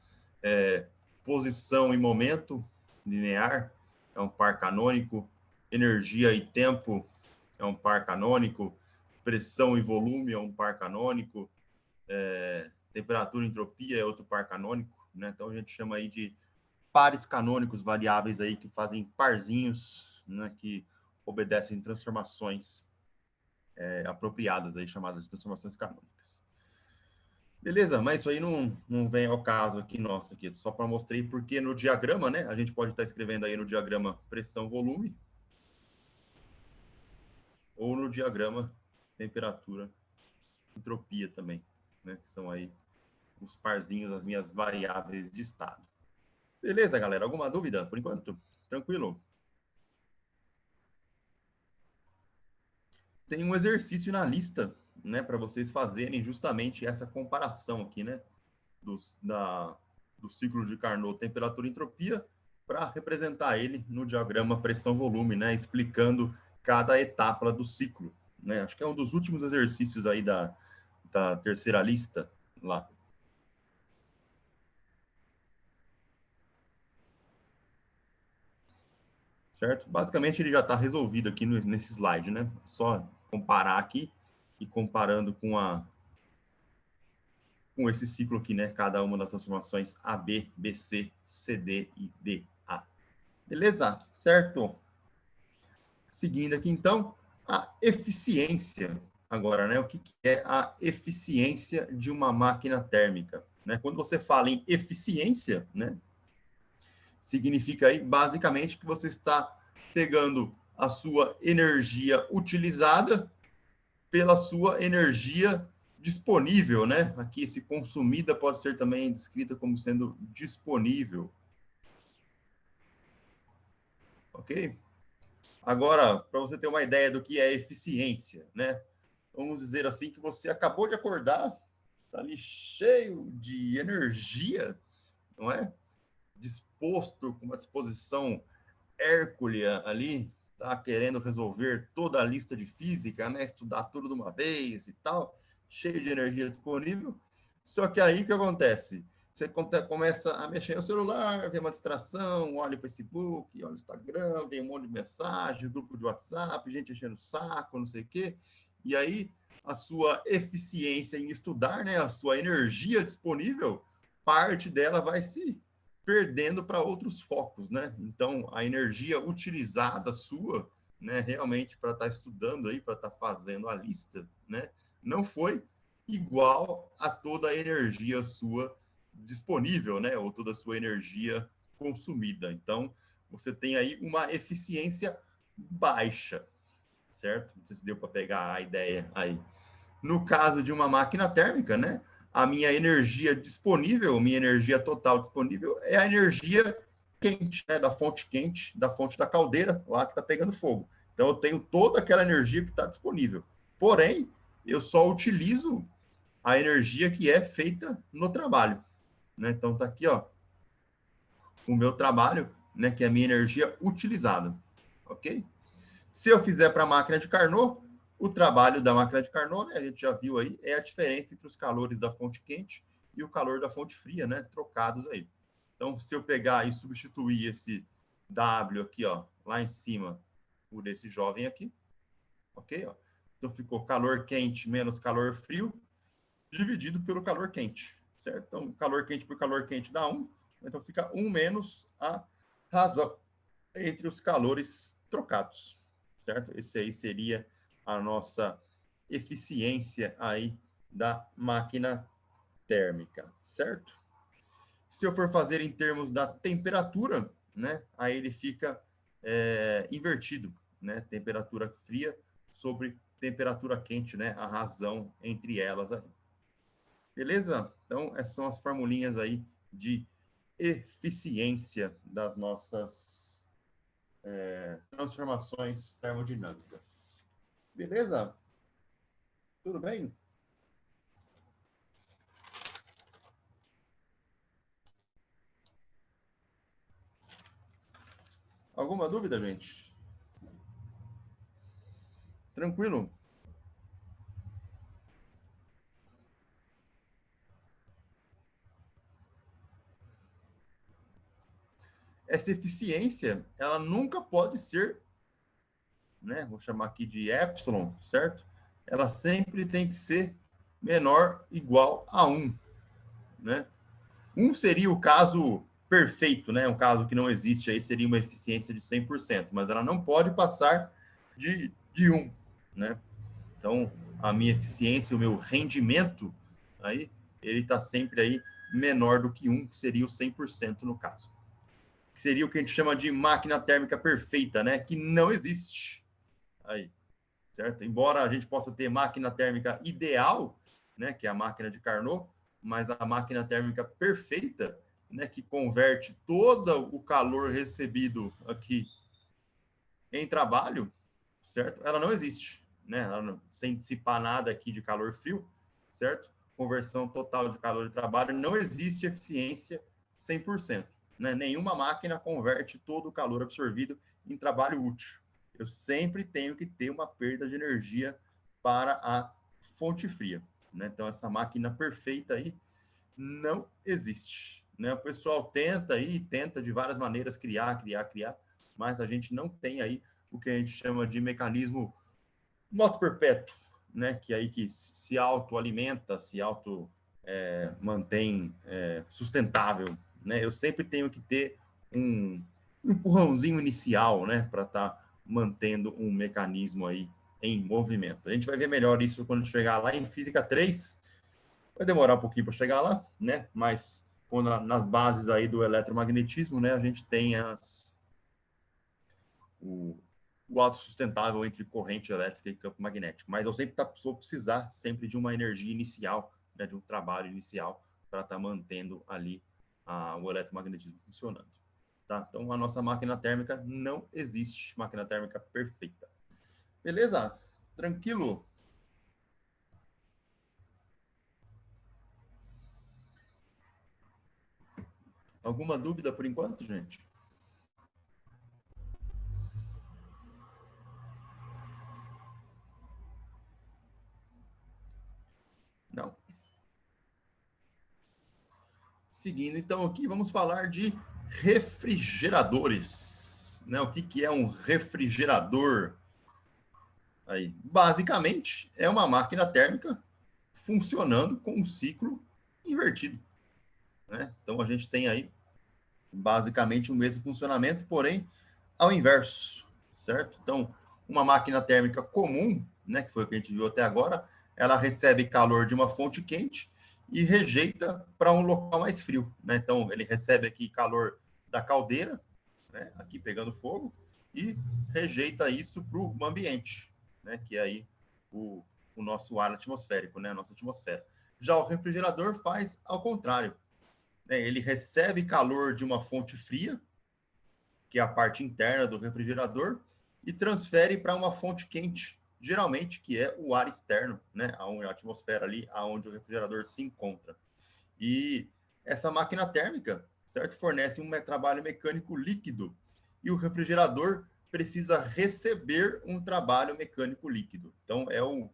posição e momento linear é um par canônico, energia e tempo é um par canônico, pressão e volume é um par canônico, temperatura e entropia é outro par canônico, né? Então a gente chama aí de pares canônicos, variáveis aí que fazem parzinhos, né? Que obedecem transformações apropriadas aí, chamadas de transformações canônicas. Beleza, mas isso aí não vem ao caso aqui, nosso aqui, só para mostrar porque no diagrama, né, a gente pode estar escrevendo aí no diagrama pressão-volume ou no diagrama temperatura-entropia também, né, que são aí os parzinhos, as minhas variáveis de estado. Beleza, galera, alguma dúvida por enquanto? Tranquilo? Tem um exercício na lista, né, para vocês fazerem justamente essa comparação aqui, né, do ciclo de Carnot temperatura e entropia para representar ele no diagrama pressão-volume, né, explicando cada etapa do ciclo. Né? Acho que é um dos últimos exercícios aí da terceira lista lá. Certo? Basicamente ele já está resolvido aqui nesse slide, né? Só comparar aqui e comparando com esse ciclo aqui, né? Cada uma das transformações AB, BC, CD e DA. Beleza? Certo? Seguindo aqui, então, a eficiência. Agora, né? O que é a eficiência de uma máquina térmica? Né? Quando você fala em eficiência, né? Significa aí, basicamente, que você está pegando a sua energia utilizada pela sua energia disponível, né? Aqui, esse consumida pode ser também descrita como sendo disponível. Ok? Agora, para você ter uma ideia do que é eficiência, né? Vamos dizer assim que você acabou de acordar, está ali cheio de energia, não é? Disposto, com uma disposição hérculea ali, tá querendo resolver toda a lista de física, né? Estudar tudo de uma vez e tal, cheio de energia disponível. Só que aí o que acontece? Você começa a mexer no celular, vem uma distração, olha o Facebook, olha o Instagram, vem um monte de mensagem, grupo de WhatsApp, gente enchendo o saco, não sei o quê. E aí a sua eficiência em estudar, né, a sua energia disponível, parte dela vai se perdendo para outros focos, né? Então, a energia utilizada sua, né, realmente para estar estudando aí, para estar fazendo a lista, né, não foi igual a toda a energia sua disponível, né, ou toda a sua energia consumida. Então, você tem aí uma eficiência baixa, certo? Não sei se deu para pegar a ideia aí. No caso de uma máquina térmica, né, a minha energia disponível, minha energia total disponível é a energia quente, né, da fonte quente, da fonte da caldeira, lá que está pegando fogo. Então, eu tenho toda aquela energia que está disponível. Porém, eu só utilizo a energia que é feita no trabalho. Né? Então, está aqui ó, o meu trabalho, né, que é a minha energia utilizada. Ok? Se eu fizer para a máquina de Carnot, o trabalho da máquina de Carnot, né, a gente já viu aí, é a diferença entre os calores da fonte quente e o calor da fonte fria, né, trocados aí. Então, se eu pegar e substituir esse W aqui, ó, lá em cima, por esse jovem aqui, ok? Ó. Então, ficou calor quente menos calor frio, dividido pelo calor quente, certo? Então, calor quente por calor quente dá 1, então fica 1 menos a razão entre os calores trocados, certo? Esse aí seria a nossa eficiência aí da máquina térmica, certo? Se eu for fazer em termos da temperatura, né, aí ele fica invertido, né? Temperatura fria sobre temperatura quente, né? A razão entre elas aí. Beleza? Então, essas são as formulinhas aí de eficiência das nossas transformações termodinâmicas. Beleza? Tudo bem? Alguma dúvida, gente? Tranquilo? Essa eficiência, ela nunca pode ser, né? Vou chamar aqui de epsilon, certo? Ela sempre tem que ser menor igual a 1, né? 1 seria o caso perfeito, né? Um caso que não existe aí seria uma eficiência de 100%, mas ela não pode passar de 1, né? Então, a minha eficiência, o meu rendimento, aí, ele está sempre aí menor do que 1, que seria o 100% no caso. Que seria o que a gente chama de máquina térmica perfeita, né? Que não existe. Aí, certo? Embora a gente possa ter máquina térmica ideal, né? Que é a máquina de Carnot, mas a máquina térmica perfeita, né? Que converte todo o calor recebido aqui em trabalho, certo? Ela não existe, né? Ela não, sem dissipar nada aqui de calor frio, certo? Conversão total de calor de trabalho, não existe eficiência 100%, né? Nenhuma máquina converte todo o calor absorvido em trabalho útil. Eu sempre tenho que ter uma perda de energia para a fonte fria, né? Então, essa máquina perfeita aí não existe, né? O pessoal tenta de várias maneiras criar, mas a gente não tem aí o que a gente chama de mecanismo moto perpétuo, né? Que aí que se autoalimenta, se auto mantém sustentável, né? Eu sempre tenho que ter um empurrãozinho inicial, né? Para estar mantendo um mecanismo aí em movimento. A gente vai ver melhor isso quando chegar lá em Física 3. Vai demorar um pouquinho para chegar lá, né? Mas quando, nas bases aí do eletromagnetismo, né? A gente tem o autossustentável entre corrente elétrica e campo magnético. Mas eu sempre vou precisar sempre de uma energia inicial, né, de um trabalho inicial para estar mantendo ali o eletromagnetismo funcionando. Tá? Então, a nossa máquina térmica não existe máquina térmica perfeita. Beleza? Tranquilo? Alguma dúvida por enquanto, gente? Não. Seguindo, então, aqui vamos falar de refrigeradores. Né? O que é um refrigerador? Aí, basicamente, é uma máquina térmica funcionando com um ciclo invertido. Né? Então, a gente tem aí, basicamente, o mesmo funcionamento, porém, ao inverso, certo? Então, uma máquina térmica comum, né, que foi o que a gente viu até agora, ela recebe calor de uma fonte quente e rejeita para um local mais frio, né? Então, ele recebe aqui calor da caldeira, né, aqui pegando fogo, e rejeita isso para o ambiente, né, que é aí o nosso ar atmosférico, né, a nossa atmosfera. Já o refrigerador faz ao contrário, né, ele recebe calor de uma fonte fria, que é a parte interna do refrigerador, e transfere para uma fonte quente, geralmente que é o ar externo, né, a atmosfera ali, aonde o refrigerador se encontra. E essa máquina térmica, certo, fornece um trabalho mecânico líquido e o refrigerador precisa receber um trabalho mecânico líquido. Então é o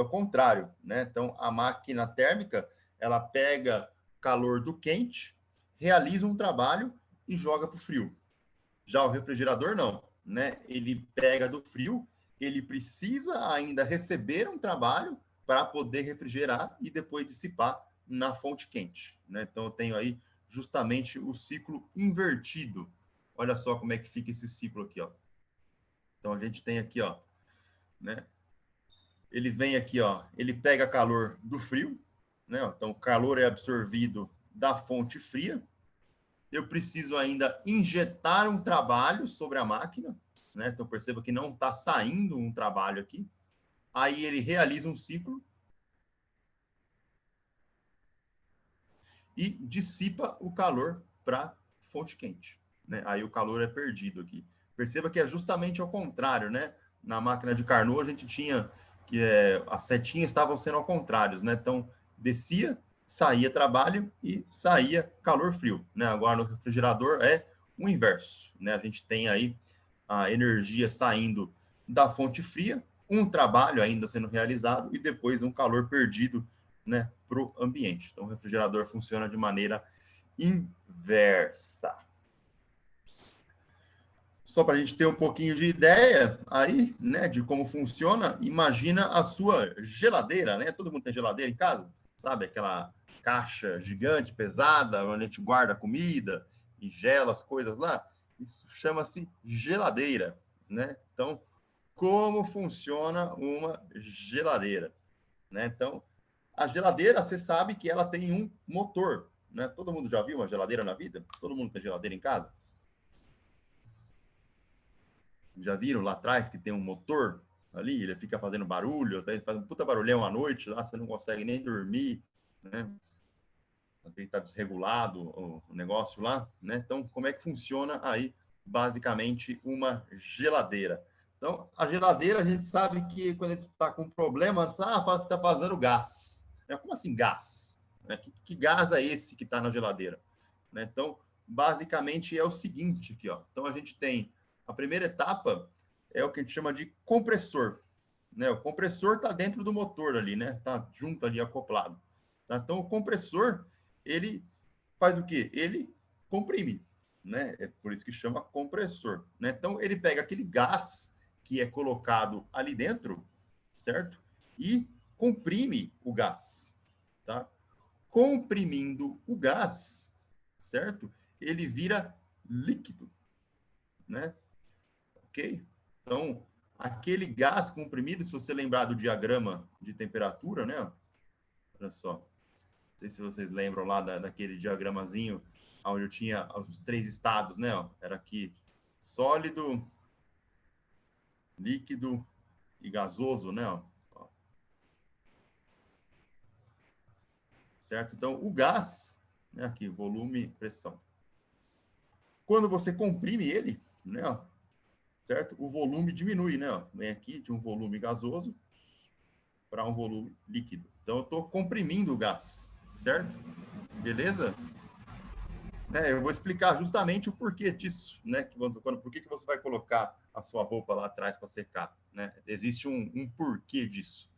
contrário, né? Então a máquina térmica ela pega calor do quente, realiza um trabalho e joga para o frio. Já o refrigerador não, né? Ele pega do frio, ele precisa ainda receber um trabalho para poder refrigerar e depois dissipar na fonte quente, né? Então eu tenho aí justamente o ciclo invertido. Olha só como é que fica esse ciclo aqui, ó. Então a gente tem aqui, ó, né? Ele vem aqui, ó, ele pega calor do frio, né? Então o calor é absorvido da fonte fria, eu preciso ainda injetar um trabalho sobre a máquina, né? Então perceba que não está saindo um trabalho aqui, aí ele realiza um ciclo e dissipa o calor para fonte quente, né? Aí o calor é perdido aqui. Perceba que é justamente ao contrário, né? Na máquina de Carnot a gente tinha que as setinhas estavam sendo ao contrário, né? Então descia, saía trabalho e saía calor frio, né? Agora no refrigerador é o inverso, né? A gente tem aí a energia saindo da fonte fria, um trabalho ainda sendo realizado e depois um calor perdido, né, para o ambiente. Então, o refrigerador funciona de maneira inversa. Só para a gente ter um pouquinho de ideia aí, né, de como funciona, imagina a sua geladeira, né? Todo mundo tem geladeira em casa, sabe? Aquela caixa gigante, pesada, onde a gente guarda comida e gela as coisas lá. Isso chama-se geladeira, né? Então, como funciona uma geladeira, né? Então, a geladeira, você sabe que ela tem um motor, né? Todo mundo já viu uma geladeira na vida? Todo mundo tem geladeira em casa? Já viram lá atrás que tem um motor ali? Ele fica fazendo barulho, faz um puta barulhão à noite, lá você não consegue nem dormir, né? Está desregulado o negócio lá, né? Então, como é que funciona aí, basicamente, uma geladeira? Então, a geladeira, a gente sabe que quando a gente está com problema, você está fazendo gás. Como assim gás? Que gás é esse que está na geladeira? Né? Então, basicamente é o seguinte aqui, ó. Então, a gente tem a primeira etapa é o que a gente chama de compressor. Né? O compressor está dentro do motor ali, né? Está junto ali, acoplado. Tá? Então, o compressor, ele faz o quê? Ele comprime, né? É por isso que chama compressor, né? Então, ele pega aquele gás que é colocado ali dentro, certo? E comprime o gás, tá? Comprimindo o gás, certo? Ele vira líquido, né? Ok? Então, aquele gás comprimido, se você lembrar do diagrama de temperatura, né? Olha só. Não sei se vocês lembram lá daquele diagramazinho onde eu tinha os três estados, né? Era aqui sólido, líquido e gasoso, né? Certo? Então, o gás, né? Aqui, volume, pressão. Quando você comprime ele, né? Certo? O volume diminui, né? Vem aqui de um volume gasoso para um volume líquido. Então, eu estou comprimindo o gás, certo? Beleza? Eu vou explicar justamente o porquê disso, né? Por que você vai colocar a sua roupa lá atrás para secar, né? Existe um porquê disso.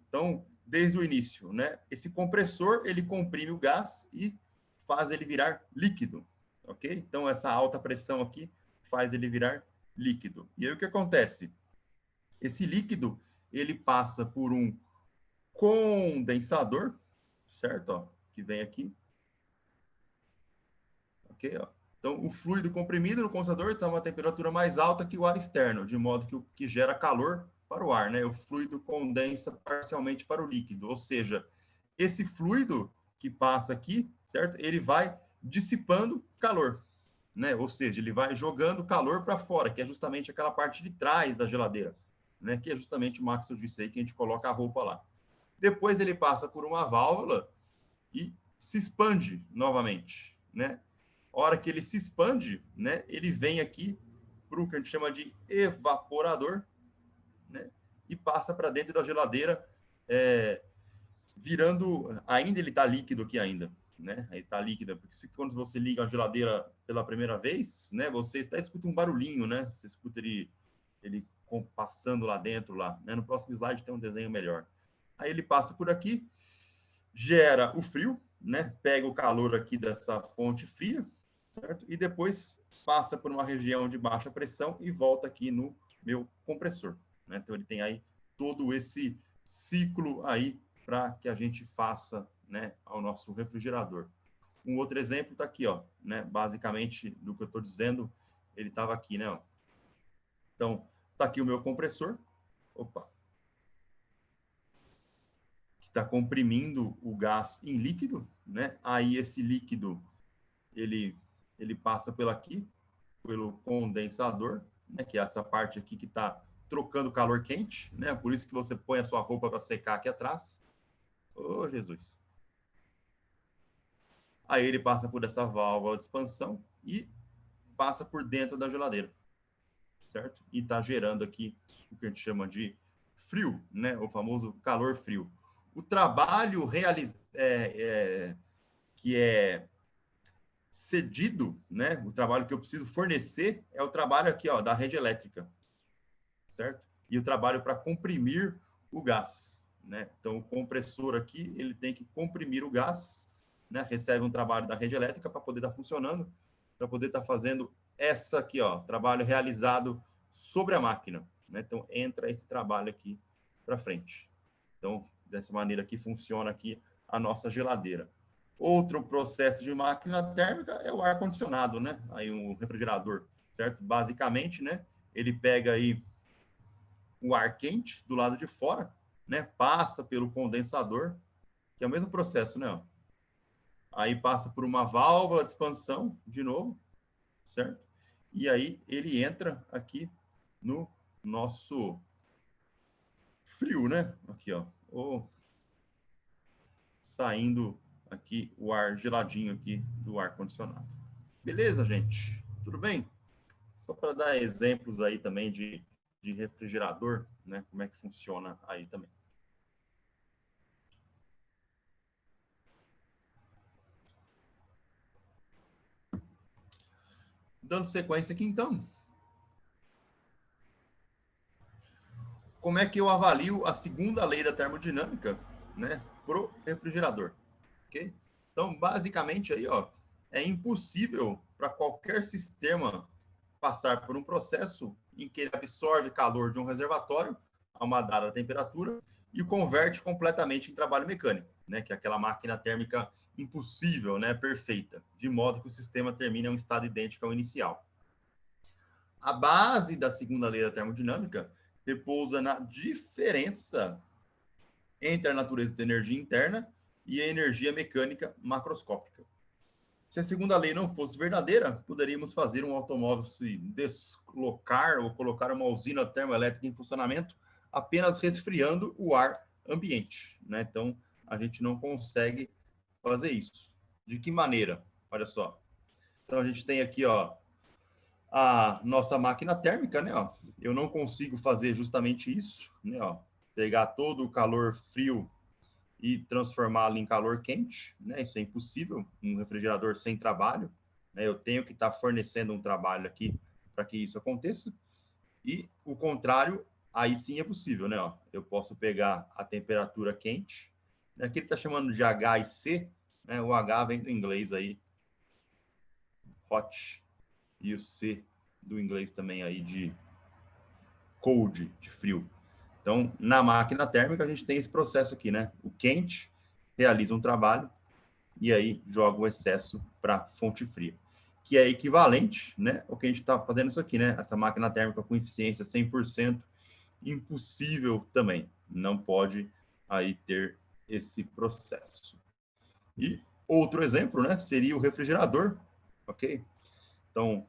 Então, desde o início, né? Esse compressor, ele comprime o gás e faz ele virar líquido, ok? Então, essa alta pressão aqui faz ele virar líquido. E aí, o que acontece? Esse líquido, ele passa por um condensador, certo? Ó, que vem aqui, ok? Ó. Então, o fluido comprimido no condensador está a uma temperatura mais alta que o ar externo, de modo que o que gera calor para o ar, né? O fluido condensa parcialmente para o líquido, ou seja, esse fluido que passa aqui, certo? Ele vai dissipando calor, né? Ou seja, ele vai jogando calor para fora, que é justamente aquela parte de trás da geladeira, né? Que é justamente o Max disse aí que a gente coloca a roupa lá. Depois ele passa por uma válvula e se expande novamente, né? A hora que ele se expande, né, ele vem aqui para o que a gente chama de evaporador, né, e passa para dentro da geladeira, virando, ainda ele está líquido aqui ainda, né, ele está líquido, porque quando você liga a geladeira pela primeira vez, né, você está escuta um barulhinho, né, você escuta ele passando lá dentro, lá, né, no próximo slide tem um desenho melhor. Aí ele passa por aqui, gera o frio, né, pega o calor aqui dessa fonte fria, certo? E depois passa por uma região de baixa pressão e volta aqui no meu compressor, né? Então ele tem aí todo esse ciclo aí para que a gente faça, né, ao nosso refrigerador. Um outro exemplo está aqui, ó, né? Basicamente do que eu estou dizendo, ele estava aqui, né? Ó. Então está aqui o meu compressor, opa, que está comprimindo o gás em líquido, né? Aí esse líquido ele passa pelo condensador, né, que é essa parte aqui que está trocando calor quente, né? Por isso que você põe a sua roupa para secar aqui atrás. Ô, Jesus. Aí ele passa por essa válvula de expansão e passa por dentro da geladeira, certo? E está gerando aqui o que a gente chama de frio, né? O famoso calor frio. O trabalho que é cedido, né? O trabalho que eu preciso fornecer é o trabalho aqui, ó, da rede elétrica, certo? E o trabalho para comprimir o gás, né? Então, o compressor aqui, ele tem que comprimir o gás, né? Recebe um trabalho da rede elétrica para poder estar funcionando, para poder estar fazendo essa aqui, ó, trabalho realizado sobre a máquina, né? Então, entra esse trabalho aqui para frente. Então, dessa maneira que funciona aqui a nossa geladeira. Outro processo de máquina térmica é o ar-condicionado, né? Aí um refrigerador, certo? Basicamente, né? Ele pega aí o ar quente do lado de fora, né? Passa pelo condensador, que é o mesmo processo, né? Aí passa por uma válvula de expansão, de novo, certo? E aí ele entra aqui no nosso frio, né? Aqui, ó. Ou saindo aqui o ar geladinho aqui do ar condicionado. Beleza, gente? Tudo bem? Só para dar exemplos aí também de refrigerador, né? Como é que funciona aí também. Dando sequência aqui, então. Como é que eu avalio a segunda lei da termodinâmica, né, pro refrigerador? Ok? Então, basicamente aí, ó, é impossível para qualquer sistema passar por um processo em que ele absorve calor de um reservatório a uma dada temperatura e o converte completamente em trabalho mecânico, né, que é aquela máquina térmica impossível, né, perfeita, de modo que o sistema termine em um estado idêntico ao inicial. A base da segunda lei da termodinâmica repousa na diferença entre a natureza da energia interna e a energia mecânica macroscópica. Se a segunda lei não fosse verdadeira, poderíamos fazer um automóvel se deslocar ou colocar uma usina termoelétrica em funcionamento apenas resfriando o ar ambiente, né? Então, a gente não consegue fazer isso. De que maneira? Olha só. Então, a gente tem aqui, ó, a nossa máquina térmica, né? Ó. Eu não consigo fazer justamente isso, né? Ó. Pegar todo o calor frio e transformá-lo em calor quente, né? Isso é impossível, um refrigerador sem trabalho, né? Eu tenho que estar fornecendo um trabalho aqui para que isso aconteça. E o contrário, aí sim é possível, né? Ó, eu posso pegar a temperatura quente, né? Aqui ele está chamando de H e C, né? O H vem do inglês aí, hot, e o C do inglês também aí de cold, de frio. Então, na máquina térmica, a gente tem esse processo aqui, né? O quente realiza um trabalho e aí joga o excesso para fonte fria, que é equivalente, né? O que a gente está fazendo isso aqui, né? Essa máquina térmica com eficiência 100%, impossível também. Não pode aí ter esse processo. E outro exemplo, né? Seria o refrigerador, ok? Então,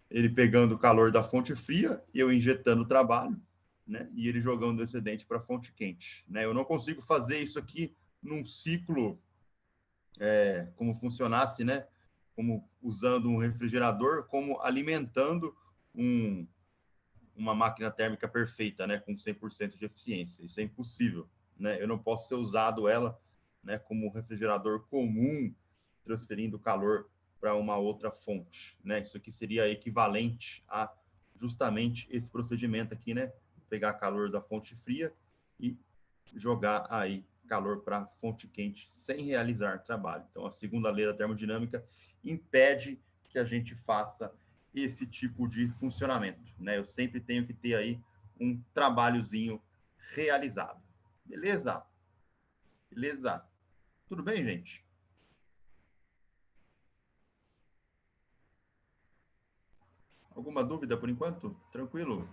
ele pegando o calor da fonte fria, eu injetando trabalho, né? E ele jogando o excedente para a fonte quente, né? Eu não consigo fazer isso aqui num ciclo como funcionasse, né? Como usando um refrigerador, como alimentando um, uma máquina térmica perfeita, né? Com 100% de eficiência. Isso é impossível, né? Eu não posso ser usado ela, né? Como um refrigerador comum, transferindo calor para uma outra fonte, né? Isso aqui seria equivalente a justamente esse procedimento aqui, né? Pegar calor da fonte fria e jogar aí calor para fonte quente sem realizar trabalho. Então, a segunda lei da termodinâmica impede que a gente faça esse tipo de funcionamento, né? Eu sempre tenho que ter aí um trabalhozinho realizado. Beleza? Beleza? Tudo bem, gente? Alguma dúvida por enquanto? Tranquilo?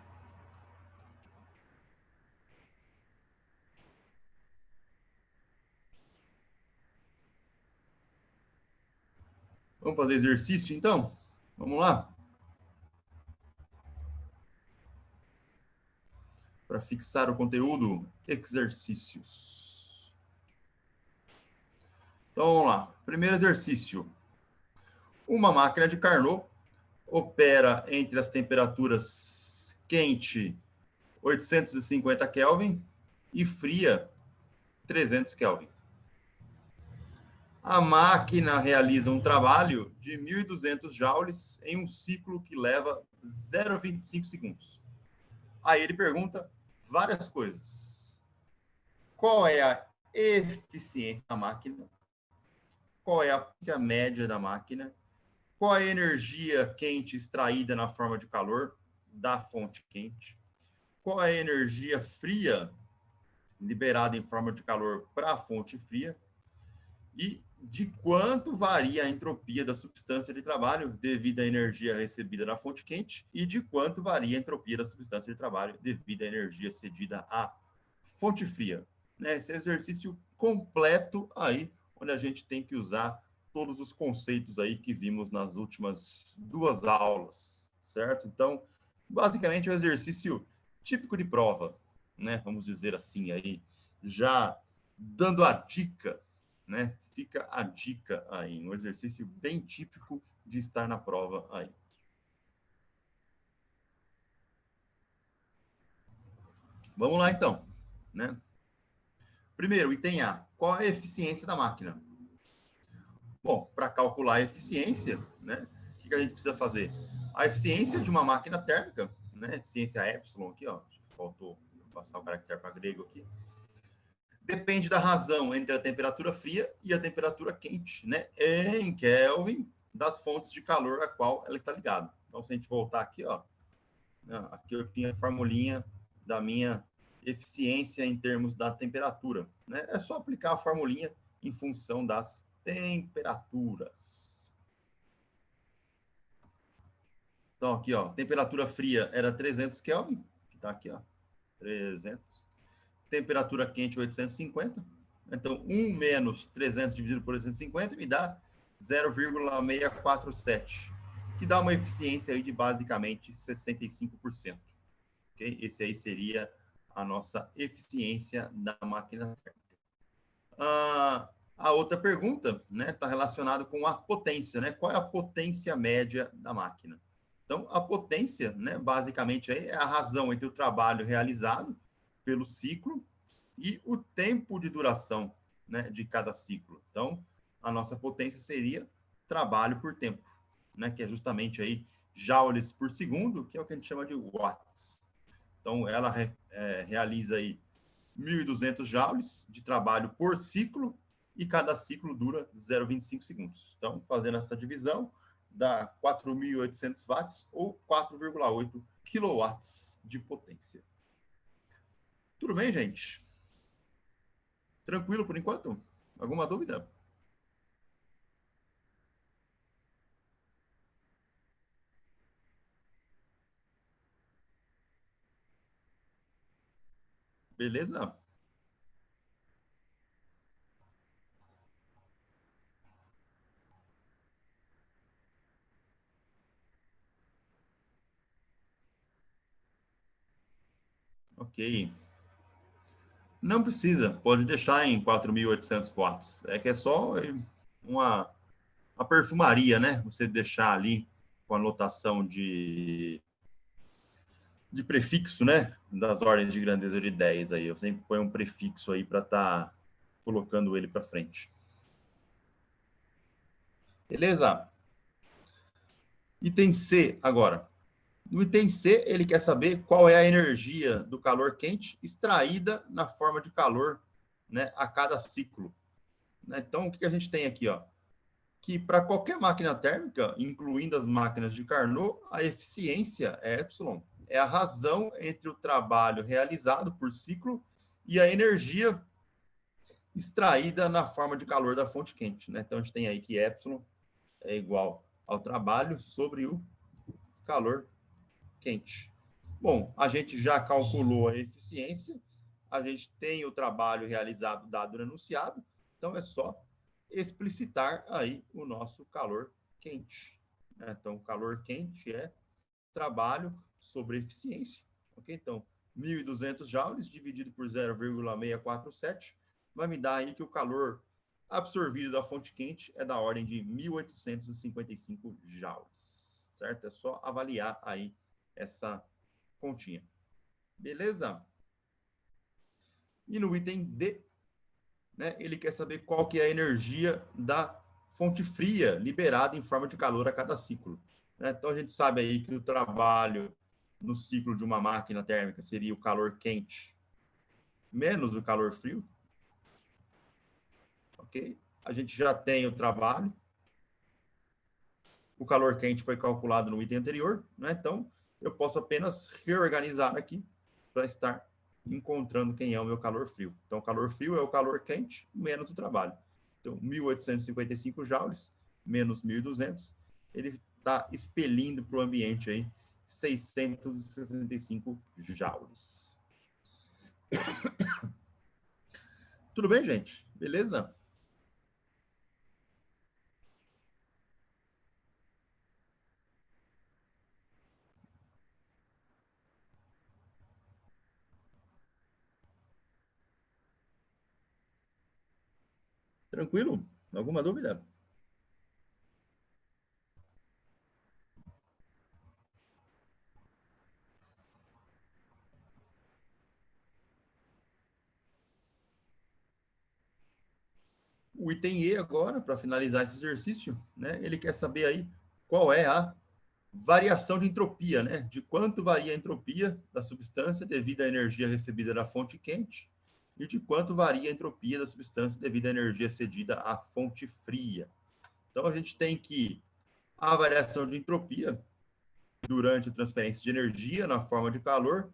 Vamos fazer exercício então? Vamos lá? para fixar o conteúdo, exercícios. Então, vamos lá. Primeiro exercício. Uma máquina de Carnot opera entre as temperaturas quente 850 Kelvin e fria 300 Kelvin. A máquina realiza um trabalho de 1.200 joules em um ciclo que leva 0,25 segundos. Aí ele pergunta várias coisas. Qual é a eficiência da máquina? Qual é a eficiência média da máquina? Qual a energia quente extraída na forma de calor da fonte quente? Qual a energia fria liberada em forma de calor para a fonte fria? E de quanto varia a entropia da substância de trabalho devido à energia recebida na fonte quente e de quanto varia a entropia da substância de trabalho devido à energia cedida à fonte fria. Né? Esse exercício completo aí, onde a gente tem que usar todos os conceitos aí que vimos nas últimas 2 aulas, certo? Então, basicamente é um exercício típico de prova, né? Vamos dizer assim aí, já dando a dica, né? Fica a dica aí, um exercício bem típico de estar na prova aí. Vamos lá então, né? Primeiro, item A, qual é a eficiência da máquina? Bom, para calcular a eficiência, né, o que a gente precisa fazer? A eficiência de uma máquina térmica, né, eficiência epsilon aqui, ó, faltou passar o caractere para grego aqui, depende da razão entre a temperatura fria e a temperatura quente, né, em Kelvin, das fontes de calor a qual ela está ligada. Então, se a gente voltar aqui, ó, aqui eu tinha a formulinha da minha eficiência em termos da temperatura, né? É só aplicar a formulinha em função das temperaturas. Então, aqui, ó, temperatura fria era 300 Kelvin, que está aqui, ó, 300. Temperatura quente, 850. Então, 1 menos 300 dividido por 850 me dá 0,647, que dá uma eficiência aí de basicamente 65%. Okay? Esse aí seria a nossa eficiência da máquina térmica. A outra pergunta, né, está relacionada com a potência, né? Qual é a potência média da máquina? Então, a potência, né, basicamente é a razão entre o trabalho realizado pelo ciclo e o tempo de duração, né, de cada ciclo. Então, a nossa potência seria trabalho por tempo, né, que é justamente aí joules por segundo, que é o que a gente chama de watts. Então, ela realiza aí 1.200 joules de trabalho por ciclo e cada ciclo dura 0,25 segundos. Então, fazendo essa divisão, dá 4.800 watts ou 4,8 quilowatts de potência. Tudo bem, gente? Tranquilo por enquanto? Alguma dúvida? Beleza? Ok. Não precisa, pode deixar em 4.800 watts. É que é só uma perfumaria, né? Você deixar ali com a notação de prefixo, né? Das ordens de grandeza de 10 aí. Eu sempre ponho um prefixo aí para estar colocando ele para frente. Beleza? Item C agora. No item C, ele quer saber qual é a energia do calor quente extraída na forma de calor, né, a cada ciclo. Então, o que a gente tem aqui? Ó? Que para qualquer máquina térmica, incluindo as máquinas de Carnot, a eficiência é epsilon. É a razão entre o trabalho realizado por ciclo e a energia extraída na forma de calor da fonte quente. Né? Então, a gente tem aí que epsilon é igual ao trabalho sobre o calor quente. Bom, a gente já calculou a eficiência, a gente tem o trabalho realizado dado no enunciado, então é só explicitar aí o nosso calor quente. Então, calor quente é trabalho sobre eficiência. Ok? Então, 1.200 joules dividido por 0,647 vai me dar aí que o calor absorvido da fonte quente é da ordem de 1.855 joules, certo? É só avaliar aí essa continha. Beleza? E no item D, né, ele quer saber qual que é a energia da fonte fria liberada em forma de calor a cada ciclo. Né? Então, a gente sabe aí que o trabalho no ciclo de uma máquina térmica seria o calor quente menos o calor frio. Ok? A gente já tem o trabalho. O calor quente foi calculado no item anterior, né? Então, eu posso apenas reorganizar aqui para estar encontrando quem é o meu calor frio. Então, o calor frio é o calor quente menos o trabalho. Então, 1.855 joules menos 1.200, ele está expelindo para o ambiente aí 665 joules. Tudo bem, gente? Beleza? Tranquilo? Alguma dúvida? O item E agora, para finalizar esse exercício, né, ele quer saber aí qual é a variação de entropia, né? De quanto varia a entropia da substância devido à energia recebida da fonte quente e de quanto varia a entropia da substância devido à energia cedida à fonte fria. Então, a gente tem que a variação de entropia durante a transferência de energia na forma de calor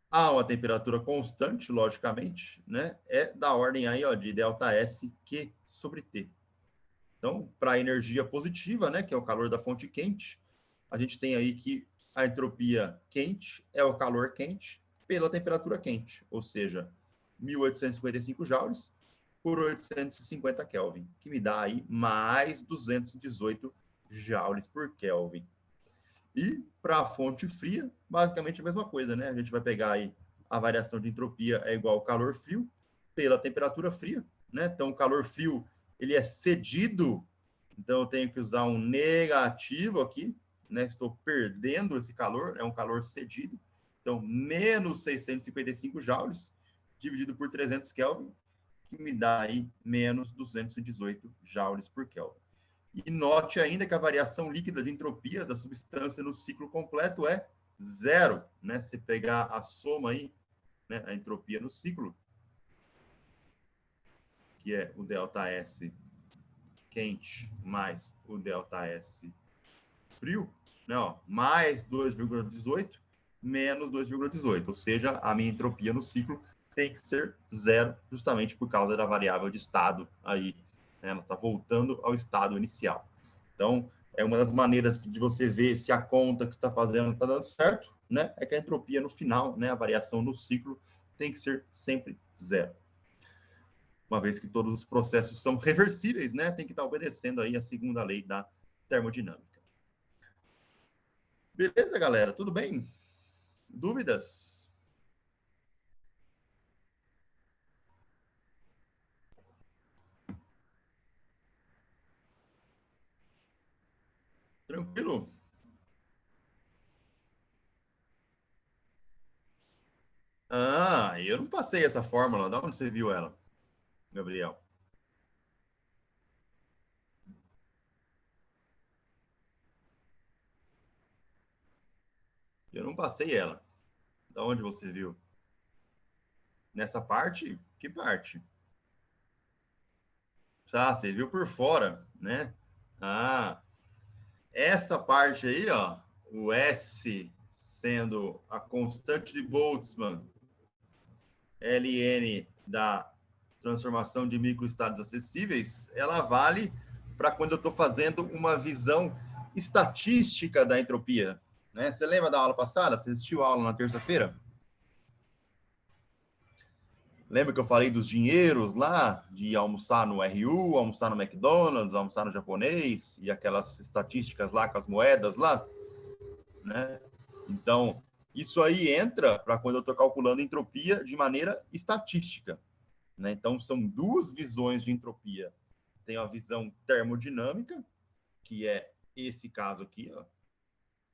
a uma temperatura constante, logicamente, né? É da ordem aí, ó, de ΔS Q sobre T. Então, para a energia positiva, né, que é o calor da fonte quente, a gente tem aí que a entropia quente é o calor quente pela temperatura quente, ou seja, 1.855 joules por 850 Kelvin, que me dá aí mais 218 joules por Kelvin. E para a fonte fria, basicamente a mesma coisa, né? A gente vai pegar aí a variação de entropia é igual ao calor frio pela temperatura fria, né? Então, o calor frio, ele é cedido, então eu tenho que usar um negativo aqui, né? Estou perdendo esse calor, é um calor cedido. Então, menos 655 joules dividido por 300 Kelvin, que me dá aí menos 218 joules por Kelvin. E note ainda que a variação líquida de entropia da substância no ciclo completo é zero, né? Se pegar a soma aí, né, a entropia no ciclo, que é o ΔS quente mais o ΔS frio, né, ó, mais 2,18 menos 2,18, ou seja, a minha entropia no ciclo tem que ser zero, justamente por causa da variável de estado aí, né, ela está voltando ao estado inicial. Então, é uma das maneiras de você ver se a conta que está fazendo está dando certo, né, é que a entropia no final, né, a variação no ciclo tem que ser sempre zero. Uma vez que todos os processos são reversíveis, né, tem que estar obedecendo aí a segunda lei da termodinâmica. Beleza, galera? Tudo bem? Dúvidas? Tranquilo? Ah, eu não passei essa fórmula. Da onde você viu ela, Gabriel? Eu não passei ela. Da onde você viu? Nessa parte? Que parte? Ah, você viu por fora, né? Ah, essa parte aí, ó, o S sendo a constante de Boltzmann, Ln da transformação de microestados acessíveis, ela vale para quando eu estou fazendo uma visão estatística da entropia. Né? Você lembra da aula passada? Você assistiu a aula na terça-feira? Lembra que eu falei dos dinheiros lá, de almoçar no RU, almoçar no McDonald's, almoçar no japonês, e aquelas estatísticas lá com as moedas lá? Né? Então, Isso aí entra para quando eu estou calculando entropia de maneira estatística, né? Então, são duas visões de entropia. Tem a visão termodinâmica, que é esse caso aqui, ó,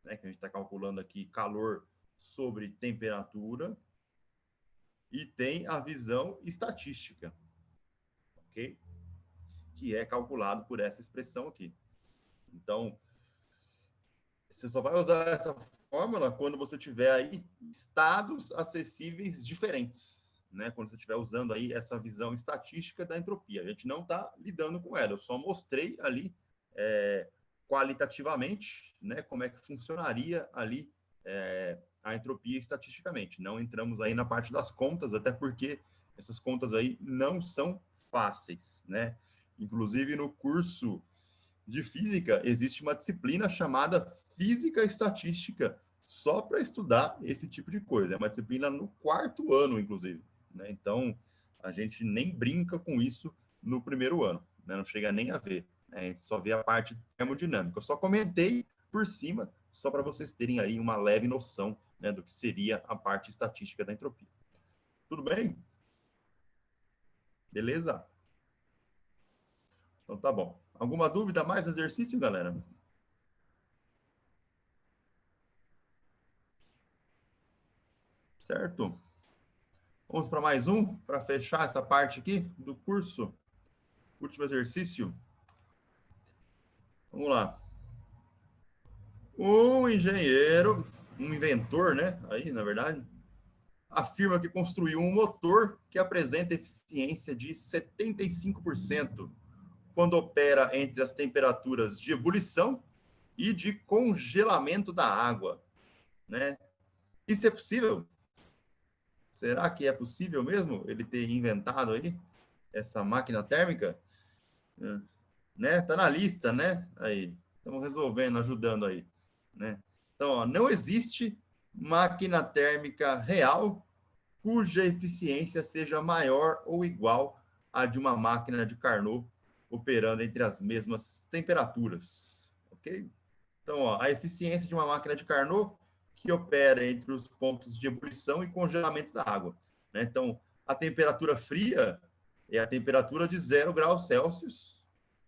né, que a gente está calculando aqui calor sobre temperatura, e tem a visão estatística, ok? Que é calculado por essa expressão aqui. Então, você só vai usar essa fórmula quando você tiver aí estados acessíveis diferentes, né? Quando você estiver usando aí essa visão estatística da entropia. A gente não está lidando com ela, eu só mostrei ali qualitativamente, né, como é que funcionaria ali a entropia estatisticamente. Não entramos aí na parte das contas, até porque essas contas aí não são fáceis, né? Inclusive no curso de física existe uma disciplina chamada física estatística só para estudar esse tipo de coisa. É uma disciplina no 4º ano, inclusive, né? Então a gente nem brinca com isso no 1º ano, né? Não chega nem a ver, né? A gente só vê a parte termodinâmica. Eu só comentei por cima, só para vocês terem aí uma leve noção, né, do que seria a parte estatística da entropia. Tudo bem? Beleza? Então tá bom. Alguma dúvida mais no exercício, galera? Certo? Vamos para mais um, para fechar essa parte aqui do curso. Último exercício. Vamos lá. Um engenheiro, um inventor, né? Aí, na verdade, afirma que construiu um motor que apresenta eficiência de 75% quando opera entre as temperaturas de ebulição e de congelamento da água, né? Isso é possível? Será que é possível mesmo ele ter inventado aí essa máquina térmica? Né? Tá na lista, né? Aí, estamos resolvendo, ajudando aí, né? Então, ó, não existe máquina térmica real cuja eficiência seja maior ou igual à de uma máquina de Carnot operando entre as mesmas temperaturas, ok? Então, ó, a eficiência de uma máquina de Carnot que opera entre os pontos de ebulição e congelamento da água, né? Então, a temperatura fria é a temperatura de 0 graus Celsius,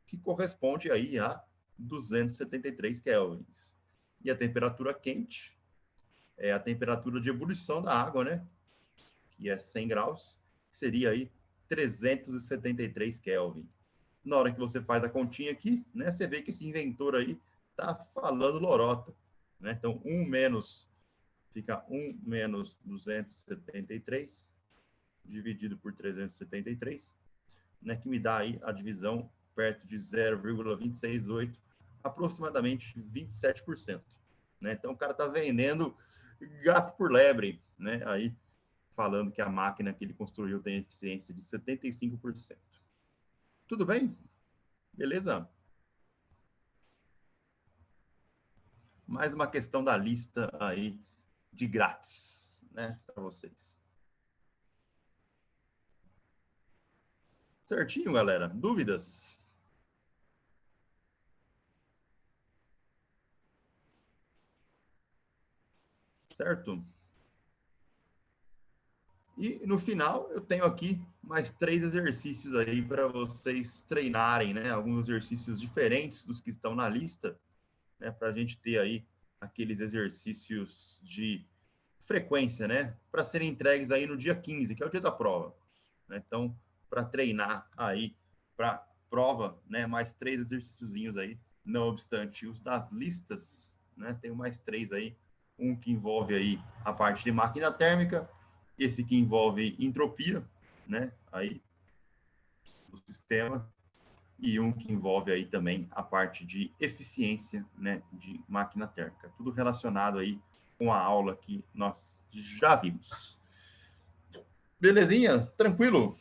que corresponde aí a 273 kelvins. E a temperatura quente é a temperatura de ebulição da água, né? Que é 100 graus, que seria aí 373 Kelvin. Na hora que você faz a continha aqui, né, você vê que esse inventor aí tá falando lorota, né? Então, 1 menos, fica 1 menos 273, dividido por 373, né, que me dá aí a divisão perto de 0,268, aproximadamente 27%. Né? Então, o cara está vendendo gato por lebre, né? Aí, falando que a máquina que ele construiu tem eficiência de 75%. Tudo bem? Beleza? Mais uma questão da lista aí de grátis, né, para vocês. Certinho, galera? Dúvidas? Certo? E no final eu tenho aqui mais 3 exercícios aí para vocês treinarem, né? Alguns exercícios diferentes dos que estão na lista, né? Para a gente ter aí aqueles exercícios de frequência, né? Para serem entregues aí no dia 15, que é o dia da prova. Né? Então, para treinar aí para prova, né? Mais 3 exercíciozinhos aí, não obstante os das listas, né? Tenho mais 3 aí. Um que envolve aí a parte de máquina térmica, esse que envolve entropia, né? Aí do sistema, e um que envolve aí também a parte de eficiência, né, de máquina térmica. Tudo relacionado aí com a aula que nós já vimos. Belezinha? Tranquilo?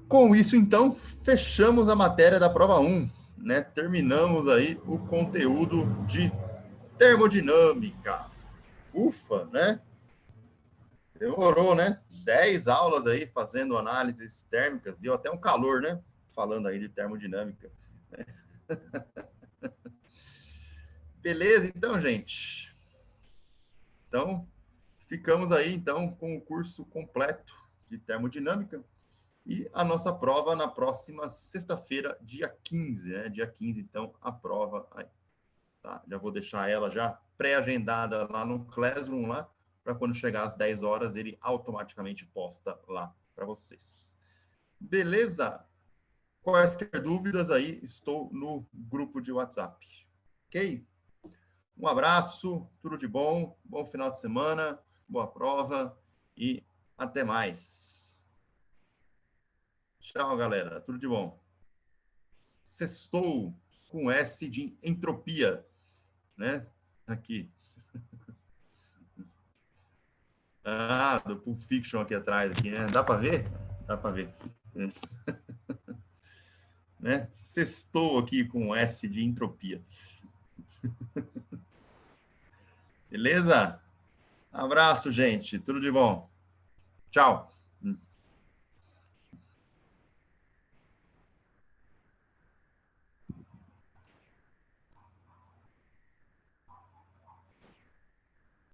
Com isso, então, fechamos a matéria da prova 1, né? Terminamos aí o conteúdo de termodinâmica. Ufa, né? Demorou, né? 10 aulas aí fazendo análises térmicas, deu até um calor, né? Falando aí de termodinâmica. Beleza, então, gente? Então, ficamos aí, então, com o curso completo de termodinâmica e a nossa prova na próxima sexta-feira, dia 15, né? Dia 15, então, a prova aí, tá? Já vou deixar ela já pré-agendada lá no Classroom, lá, para quando chegar às 10 horas, ele automaticamente posta lá para vocês. Beleza? Quaisquer dúvidas aí, estou no grupo de WhatsApp. Ok? Um abraço, tudo de bom, bom final de semana, boa prova e até mais. Tchau, galera, tudo de bom. Sextou com S de entropia, né? Aqui. Ah, do Pulp Fiction aqui atrás, aqui, né? Dá para ver? Dá para ver. Né? Sextou aqui com S de entropia. Beleza? Abraço, gente. Tudo de bom. Tchau.